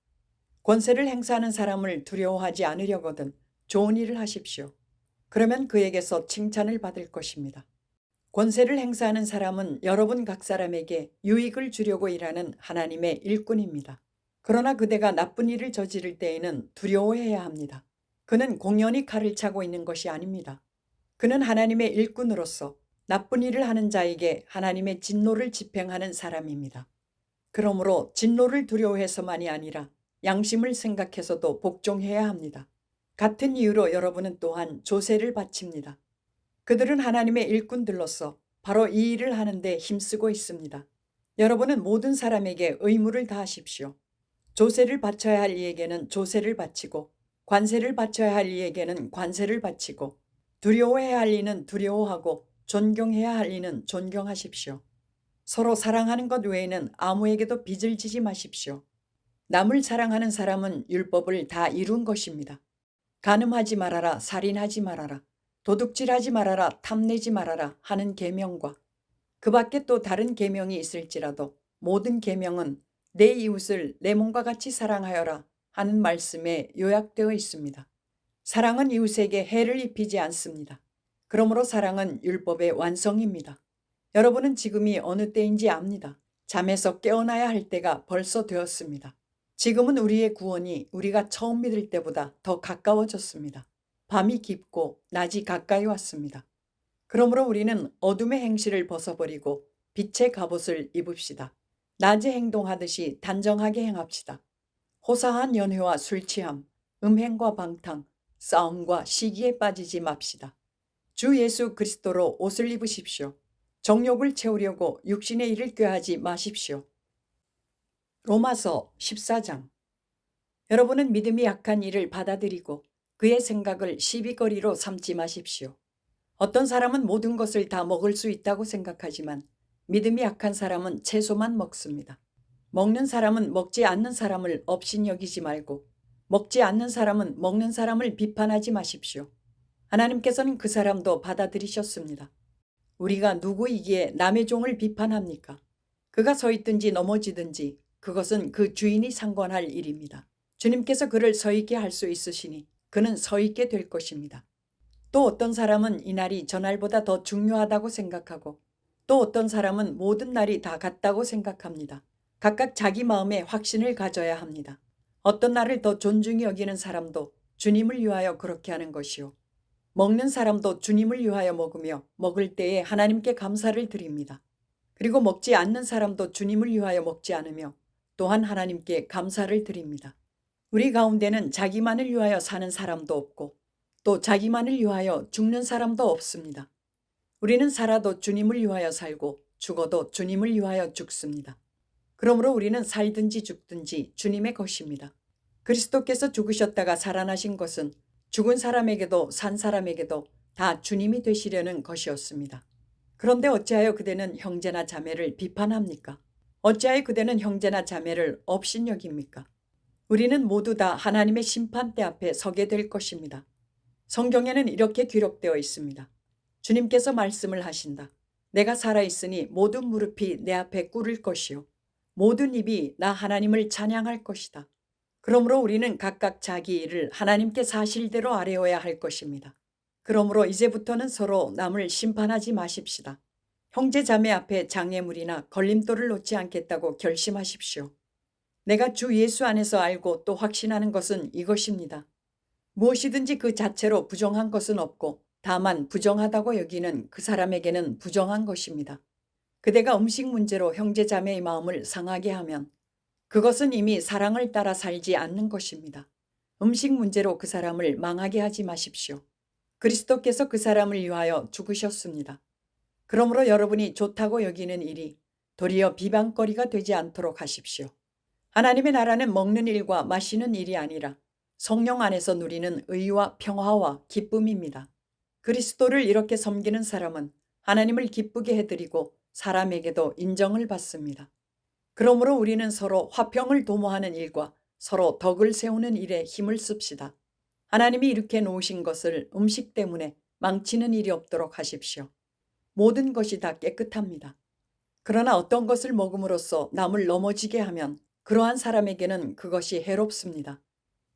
권세를 행사하는 사람을 두려워하지 않으려거든 좋은 일을 하십시오. 그러면 그에게서 칭찬을 받을 것입니다. 권세를 행사하는 사람은 여러분 각 사람에게 유익을 주려고 일하는 하나님의 일꾼입니다. 그러나 그대가 나쁜 일을 저지를 때에는 두려워해야 합니다. 그는 공연히 칼을 차고 있는 것이 아닙니다. 그는 하나님의 일꾼으로서 나쁜 일을 하는 자에게 하나님의 진노를 집행하는 사람입니다. 그러므로 진노를 두려워해서만이 아니라 양심을 생각해서도 복종해야 합니다. 같은 이유로 여러분은 또한 조세를 바칩니다. 그들은 하나님의 일꾼들로서 바로 이 일을 하는데 힘쓰고 있습니다. 여러분은 모든 사람에게 의무를 다하십시오. 조세를 바쳐야 할 이에게는 조세를 바치고 관세를 바쳐야 할 이에게는 관세를 바치고 두려워해야 할 이는 두려워하고 존경해야 할 이는 존경하십시오. 서로 사랑하는 것 외에는 아무에게도 빚을 지지 마십시오. 남을 사랑하는 사람은 율법을 다 이룬 것입니다. 간음하지 말아라, 살인하지 말아라, 도둑질하지 말아라, 탐내지 말아라 하는 계명과 그 밖에 또 다른 계명이 있을지라도 모든 계명은 내 이웃을 내 몸과 같이 사랑하여라 하는 말씀에 요약되어 있습니다. 사랑은 이웃에게 해를 입히지 않습니다. 그러므로 사랑은 율법의 완성입니다. 여러분은 지금이 어느 때인지 압니다. 잠에서 깨어나야 할 때가 벌써 되었습니다. 지금은 우리의 구원이 우리가 처음 믿을 때보다 더 가까워졌습니다. 밤이 깊고 낮이 가까이 왔습니다. 그러므로 우리는 어둠의 행실을 벗어버리고 빛의 갑옷을 입읍시다. 낮에 행동하듯이 단정하게 행합시다. 호사한 연회와 술 취함, 음행과 방탕, 싸움과 시기에 빠지지 맙시다. 주 예수 그리스도로 옷을 입으십시오. 정욕을 채우려고 육신의 일을 꾀하지 마십시오. 로마서 14장. 여러분은 믿음이 약한 이를 받아들이고 그의 생각을 시비거리로 삼지 마십시오. 어떤 사람은 모든 것을 다 먹을 수 있다고 생각하지만 믿음이 약한 사람은 채소만 먹습니다. 먹는 사람은 먹지 않는 사람을 업신여기지 말고 먹지 않는 사람은 먹는 사람을 비판하지 마십시오. 하나님께서는 그 사람도 받아들이셨습니다. 우리가 누구이기에 남의 종을 비판합니까? 그가 서 있든지 넘어지든지 그것은 그 주인이 상관할 일입니다. 주님께서 그를 서 있게 할 수 있으시니 그는 서 있게 될 것입니다. 또 어떤 사람은 이 날이 저날보다 더 중요하다고 생각하고 또 어떤 사람은 모든 날이 다 같다고 생각합니다. 각각 자기 마음에 확신을 가져야 합니다. 어떤 날을 더 존중히 여기는 사람도 주님을 위하여 그렇게 하는 것이요. 먹는 사람도 주님을 위하여 먹으며 먹을 때에 하나님께 감사를 드립니다. 그리고 먹지 않는 사람도 주님을 위하여 먹지 않으며 또한 하나님께 감사를 드립니다. 우리 가운데는 자기만을 위하여 사는 사람도 없고 또 자기만을 위하여 죽는 사람도 없습니다. 우리는 살아도 주님을 위하여 살고 죽어도 주님을 위하여 죽습니다. 그러므로 우리는 살든지 죽든지 주님의 것입니다. 그리스도께서 죽으셨다가 살아나신 것은 죽은 사람에게도 산 사람에게도 다 주님이 되시려는 것이었습니다. 그런데 어찌하여 그대는 형제나 자매를 비판합니까? 어찌하여 그대는 형제나 자매를 업신여깁니까? 우리는 모두 다 하나님의 심판대 앞에 서게 될 것입니다. 성경에는 이렇게 기록되어 있습니다. 주님께서 말씀을 하신다. 내가 살아있으니 모든 무릎이 내 앞에 꿇을 것이요 모든 입이 나 하나님을 찬양할 것이다. 그러므로 우리는 각각 자기 일을 하나님께 사실대로 아뢰어야 할 것입니다. 그러므로 이제부터는 서로 남을 심판하지 마십시다. 형제 자매 앞에 장애물이나 걸림돌을 놓지 않겠다고 결심하십시오. 내가 주 예수 안에서 알고 또 확신하는 것은 이것입니다. 무엇이든지 그 자체로 부정한 것은 없고 다만 부정하다고 여기는 그 사람에게는 부정한 것입니다. 그대가 음식 문제로 형제 자매의 마음을 상하게 하면 그것은 이미 사랑을 따라 살지 않는 것입니다. 음식 문제로 그 사람을 망하게 하지 마십시오. 그리스도께서 그 사람을 위하여 죽으셨습니다. 그러므로 여러분이 좋다고 여기는 일이 도리어 비방거리가 되지 않도록 하십시오. 하나님의 나라는 먹는 일과 마시는 일이 아니라 성령 안에서 누리는 의와 평화와 기쁨입니다. 그리스도를 이렇게 섬기는 사람은 하나님을 기쁘게 해드리고 사람에게도 인정을 받습니다. 그러므로 우리는 서로 화평을 도모하는 일과 서로 덕을 세우는 일에 힘을 씁시다. 하나님이 이렇게 놓으신 것을 음식 때문에 망치는 일이 없도록 하십시오. 모든 것이 다 깨끗합니다. 그러나 어떤 것을 먹음으로써 남을 넘어지게 하면 그러한 사람에게는 그것이 해롭습니다.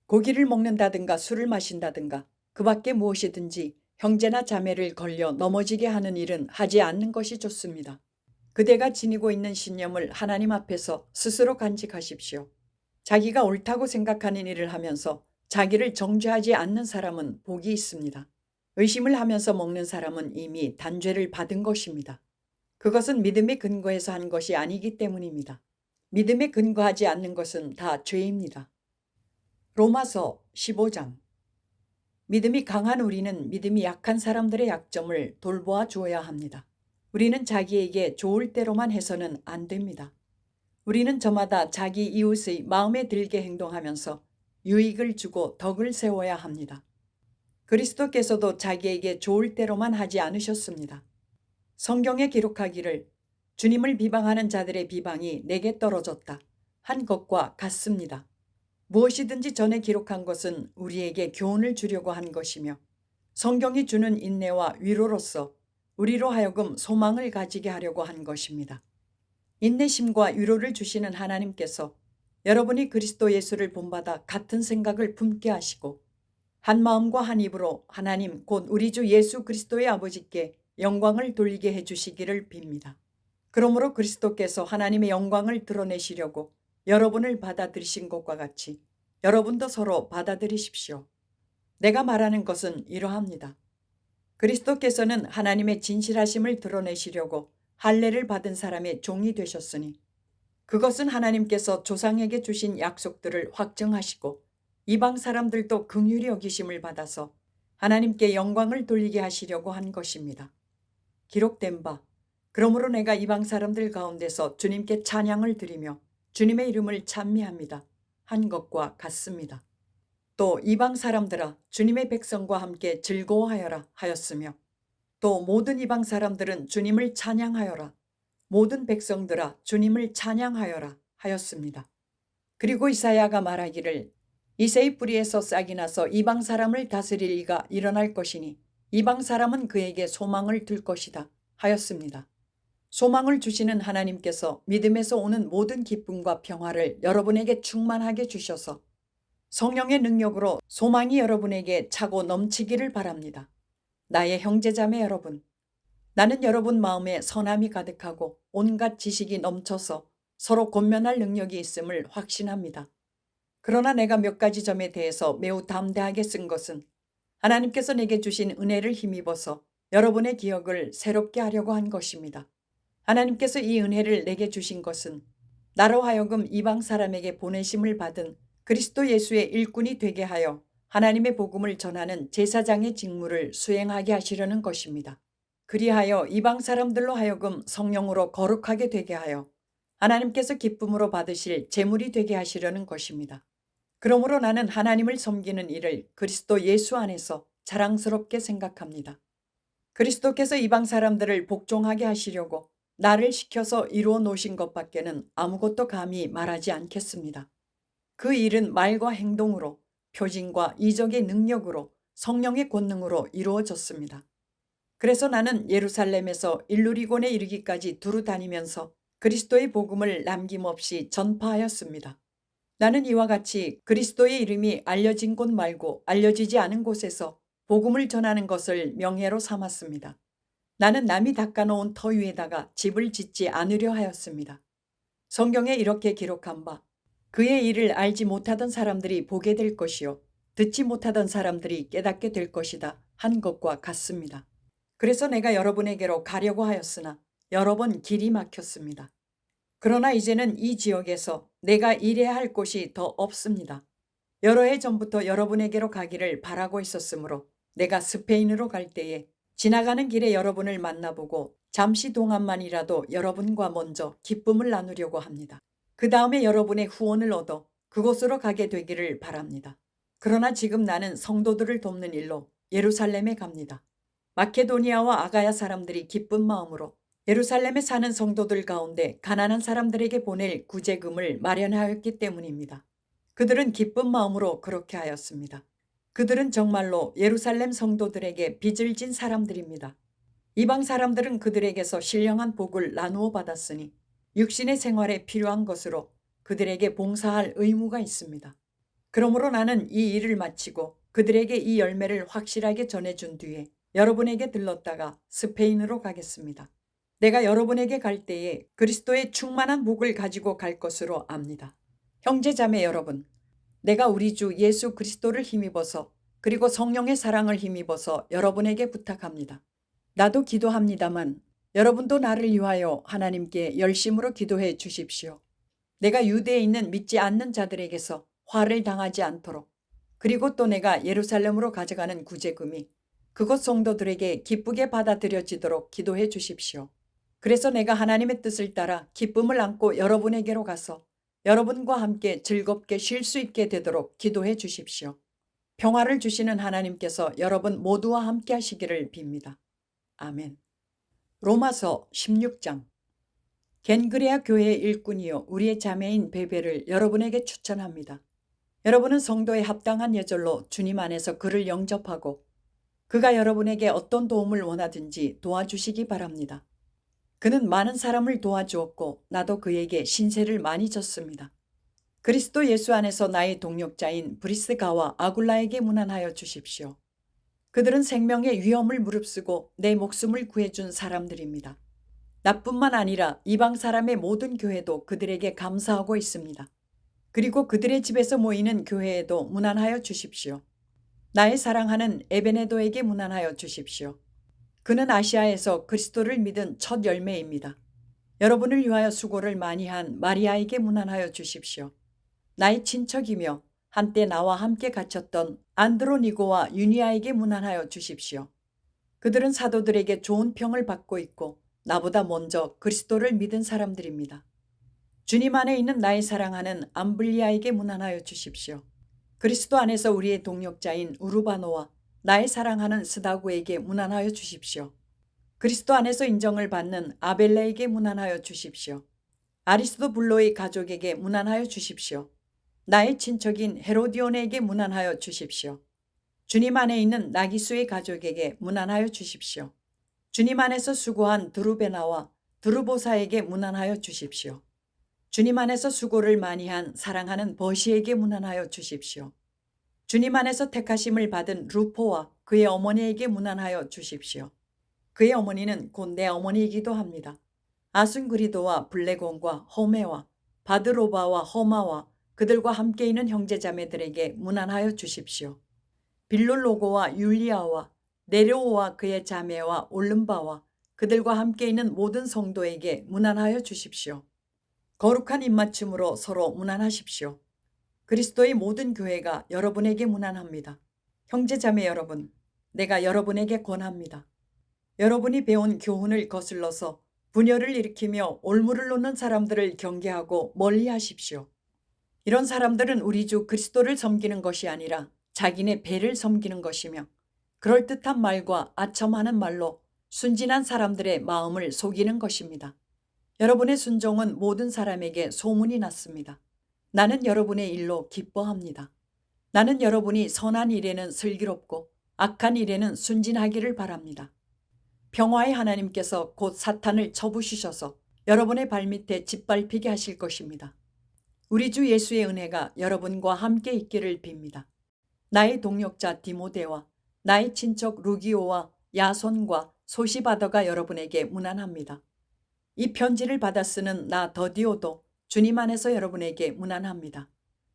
고기를 먹는다든가 술을 마신다든가 그 밖에 무엇이든지 형제나 자매를 걸려 넘어지게 하는 일은 하지 않는 것이 좋습니다. 그대가 지니고 있는 신념을 하나님 앞에서 스스로 간직하십시오. 자기가 옳다고 생각하는 일을 하면서 자기를 정죄하지 않는 사람은 복이 있습니다. 의심을 하면서 먹는 사람은 이미 단죄를 받은 것입니다. 그것은 믿음의 근거에서 한 것이 아니기 때문입니다. 믿음에 근거하지 않는 것은 다 죄입니다. 로마서 15장. 믿음이 강한 우리는 믿음이 약한 사람들의 약점을 돌보아 주어야 합니다. 우리는 자기에게 좋을 대로만 해서는 안 됩니다. 우리는 저마다 자기 이웃의 마음에 들게 행동하면서 유익을 주고 덕을 세워야 합니다. 그리스도께서도 자기에게 좋을 대로만 하지 않으셨습니다. 성경에 기록하기를 주님을 비방하는 자들의 비방이 내게 떨어졌다 한 것과 같습니다. 무엇이든지 전에 기록한 것은 우리에게 교훈을 주려고 한 것이며 성경이 주는 인내와 위로로서 우리로 하여금 소망을 가지게 하려고 한 것입니다. 인내심과 위로를 주시는 하나님께서 여러분이 그리스도 예수를 본받아 같은 생각을 품게 하시고 한 마음과 한 입으로 하나님 곧 우리 주 예수 그리스도의 아버지께 영광을 돌리게 해주시기를 빕니다. 그러므로 그리스도께서 하나님의 영광을 드러내시려고 여러분을 받아들이신 것과 같이 여러분도 서로 받아들이십시오. 내가 말하는 것은 이러합니다. 그리스도께서는 하나님의 진실하심을 드러내시려고 할례를 받은 사람의 종이 되셨으니 그것은 하나님께서 조상에게 주신 약속들을 확정하시고 이방 사람들도 긍휼히 여기심을 받아서 하나님께 영광을 돌리게 하시려고 한 것입니다. 기록된 바 그러므로 내가 이방 사람들 가운데서 주님께 찬양을 드리며 주님의 이름을 찬미합니다. 한 것과 같습니다. 또 이방 사람들아 주님의 백성과 함께 즐거워하여라 하였으며 또 모든 이방 사람들은 주님을 찬양하여라. 모든 백성들아 주님을 찬양하여라 하였습니다. 그리고 이사야가 말하기를 이새의 뿌리에서 싹이 나서 이방 사람을 다스릴 이가 일어날 것이니 이방 사람은 그에게 소망을 둘 것이다 하였습니다. 소망을 주시는 하나님께서 믿음에서 오는 모든 기쁨과 평화를 여러분에게 충만하게 주셔서 성령의 능력으로 소망이 여러분에게 차고 넘치기를 바랍니다. 나의 형제자매 여러분, 나는 여러분 마음에 선함이 가득하고 온갖 지식이 넘쳐서 서로 권면할 능력이 있음을 확신합니다. 그러나 내가 몇 가지 점에 대해서 매우 담대하게 쓴 것은 하나님께서 내게 주신 은혜를 힘입어서 여러분의 기억을 새롭게 하려고 한 것입니다. 하나님께서 이 은혜를 내게 주신 것은 나로 하여금 이방 사람에게 보내심을 받은 그리스도 예수의 일꾼이 되게 하여 하나님의 복음을 전하는 제사장의 직무를 수행하게 하시려는 것입니다. 그리하여 이방 사람들로 하여금 성령으로 거룩하게 되게 하여 하나님께서 기쁨으로 받으실 제물이 되게 하시려는 것입니다. 그러므로 나는 하나님을 섬기는 일을 그리스도 예수 안에서 자랑스럽게 생각합니다. 그리스도께서 이방 사람들을 복종하게 하시려고 나를 시켜서 이루어 놓으신 것밖에는 아무것도 감히 말하지 않겠습니다. 그 일은 말과 행동으로 표징과 이적의 능력으로 성령의 권능으로 이루어졌습니다. 그래서 나는 예루살렘에서 일루리곤에 이르기까지 두루 다니면서 그리스도의 복음을 남김없이 전파하였습니다. 나는 이와 같이 그리스도의 이름이 알려진 곳 말고 알려지지 않은 곳에서 복음을 전하는 것을 명예로 삼았습니다. 나는 남이 닦아놓은 터 위에다가 집을 짓지 않으려 하였습니다. 성경에 이렇게 기록한 바 그의 일을 알지 못하던 사람들이 보게 될 것이요 듣지 못하던 사람들이 깨닫게 될 것이다 한 것과 같습니다. 그래서 내가 여러분에게로 가려고 하였으나 여러 번 길이 막혔습니다. 그러나 이제는 이 지역에서 내가 일해야 할 곳이 더 없습니다. 여러 해 전부터 여러분에게로 가기를 바라고 있었으므로 내가 스페인으로 갈 때에 지나가는 길에 여러분을 만나보고 잠시 동안만이라도 여러분과 먼저 기쁨을 나누려고 합니다. 그 다음에 여러분의 후원을 얻어 그곳으로 가게 되기를 바랍니다. 그러나 지금 나는 성도들을 돕는 일로 예루살렘에 갑니다. 마케도니아와 아가야 사람들이 기쁜 마음으로 예루살렘에 사는 성도들 가운데 가난한 사람들에게 보낼 구제금을 마련하였기 때문입니다. 그들은 기쁜 마음으로 그렇게 하였습니다. 그들은 정말로 예루살렘 성도들에게 빚을 진 사람들입니다. 이방 사람들은 그들에게서 신령한 복을 나누어 받았으니 육신의 생활에 필요한 것으로 그들에게 봉사할 의무가 있습니다. 그러므로 나는 이 일을 마치고 그들에게 이 열매를 확실하게 전해준 뒤에 여러분에게 들렀다가 스페인으로 가겠습니다. 내가 여러분에게 갈 때에 그리스도의 충만한 복을 가지고 갈 것으로 압니다. 형제자매 여러분, 내가 우리 주 예수 그리스도를 힘입어서 그리고 성령의 사랑을 힘입어서 여러분에게 부탁합니다. 나도 기도합니다만 여러분도 나를 위하여 하나님께 열심으로 기도해 주십시오. 내가 유대에 있는 믿지 않는 자들에게서 화를 당하지 않도록 그리고 또 내가 예루살렘으로 가져가는 구제금이 그곳 성도들에게 기쁘게 받아들여지도록 기도해 주십시오. 그래서 내가 하나님의 뜻을 따라 기쁨을 안고 여러분에게로 가서 여러분과 함께 즐겁게 쉴 수 있게 되도록 기도해 주십시오. 평화를 주시는 하나님께서 여러분 모두와 함께 하시기를 빕니다. 아멘. 로마서 16장. 겐그레아 교회의 일꾼이요 우리의 자매인 베베를 여러분에게 추천합니다. 여러분은 성도의 합당한 예절로 주님 안에서 그를 영접하고 그가 여러분에게 어떤 도움을 원하든지 도와주시기 바랍니다. 그는 많은 사람을 도와주었고 나도 그에게 신세를 많이 졌습니다. 그리스도 예수 안에서 나의 동력자인 브리스가와 아굴라에게 문안하여 주십시오. 그들은 생명의 위험을 무릅쓰고 내 목숨을 구해준 사람들입니다. 나뿐만 아니라 이방 사람의 모든 교회도 그들에게 감사하고 있습니다. 그리고 그들의 집에서 모이는 교회에도 문안하여 주십시오. 나의 사랑하는 에베네도에게 문안하여 주십시오. 그는 아시아에서 그리스도를 믿은 첫 열매입니다. 여러분을 위하여 수고를 많이 한 마리아에게 문안하여 주십시오. 나의 친척이며 한때 나와 함께 갇혔던 안드로니고와 유니아에게 문안하여 주십시오. 그들은 사도들에게 좋은 평을 받고 있고 나보다 먼저 그리스도를 믿은 사람들입니다. 주님 안에 있는 나의 사랑하는 암블리아에게 문안하여 주십시오. 그리스도 안에서 우리의 동력자인 우르바노와 나의 사랑하는 스다고에게 문안하여 주십시오. 그리스도 안에서 인정을 받는 아벨레에게 문안하여 주십시오. 아리스도블로의 가족에게 문안하여 주십시오. 나의 친척인 헤로디온에게 문안하여 주십시오. 주님 안에 있는 나기수의 가족에게 문안하여 주십시오. 주님 안에서 수고한 드루베나와 드루보사에게 문안하여 주십시오. 주님 안에서 수고를 많이 한 사랑하는 버시에게 문안하여 주십시오. 주님 안에서 택하심을 받은 루포와 그의 어머니에게 문안하여 주십시오. 그의 어머니는 곧 내 어머니이기도 합니다. 아순그리도와 블레곤과 호메와 바드로바와 허마와 그들과 함께 있는 형제자매들에게 문안하여 주십시오. 빌룰로고와 율리아와 네로오와 그의 자매와 올름바와 그들과 함께 있는 모든 성도에게 문안하여 주십시오. 거룩한 입맞춤으로 서로 문안하십시오. 그리스도의 모든 교회가 여러분에게 문안합니다. 형제자매 여러분, 내가 여러분에게 권합니다. 여러분이 배운 교훈을 거슬러서 분열을 일으키며 올무를 놓는 사람들을 경계하고 멀리하십시오. 이런 사람들은 우리 주 그리스도를 섬기는 것이 아니라 자기네 배를 섬기는 것이며 그럴듯한 말과 아첨하는 말로 순진한 사람들의 마음을 속이는 것입니다. 여러분의 순종은 모든 사람에게 소문이 났습니다. 나는 여러분의 일로 기뻐합니다. 나는 여러분이 선한 일에는 슬기롭고 악한 일에는 순진하기를 바랍니다. 평화의 하나님께서 곧 사탄을 쳐부수셔서 여러분의 발밑에 짓밟히게 하실 것입니다. 우리 주 예수의 은혜가 여러분과 함께 있기를 빕니다. 나의 동역자 디모데와 나의 친척 루기오와 야손과 소시바더가 여러분에게 문안합니다. 이 편지를 받아 쓰는 나 더디오도 주님 안에서 여러분에게 문안합니다.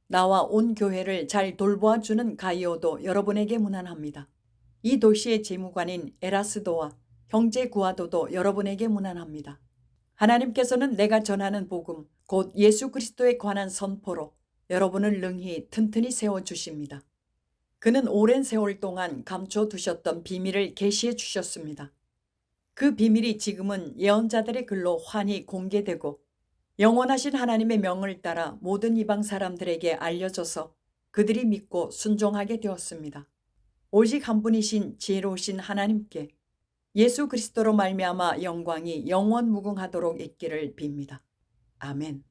나와 온 교회를 잘 돌보아 주는 가이오도 여러분에게 문안합니다. 이 도시의 재무관인 에라스도와 형제 구아도도 여러분에게 문안합니다. 하나님께서는 내가 전하는 복음, 곧 예수 그리스도에 관한 선포로 여러분을 능히 튼튼히 세워주십니다. 그는 오랜 세월 동안 감춰두셨던 비밀을 계시해 주셨습니다. 그 비밀이 지금은 예언자들의 글로 환히 공개되고 영원하신 하나님의 명을 따라 모든 이방 사람들에게 알려져서 그들이 믿고 순종하게 되었습니다. 오직 한 분이신 지혜로우신 하나님께 예수 그리스도로 말미암아 영광이 영원 무궁하도록 있기를 빕니다. 아멘.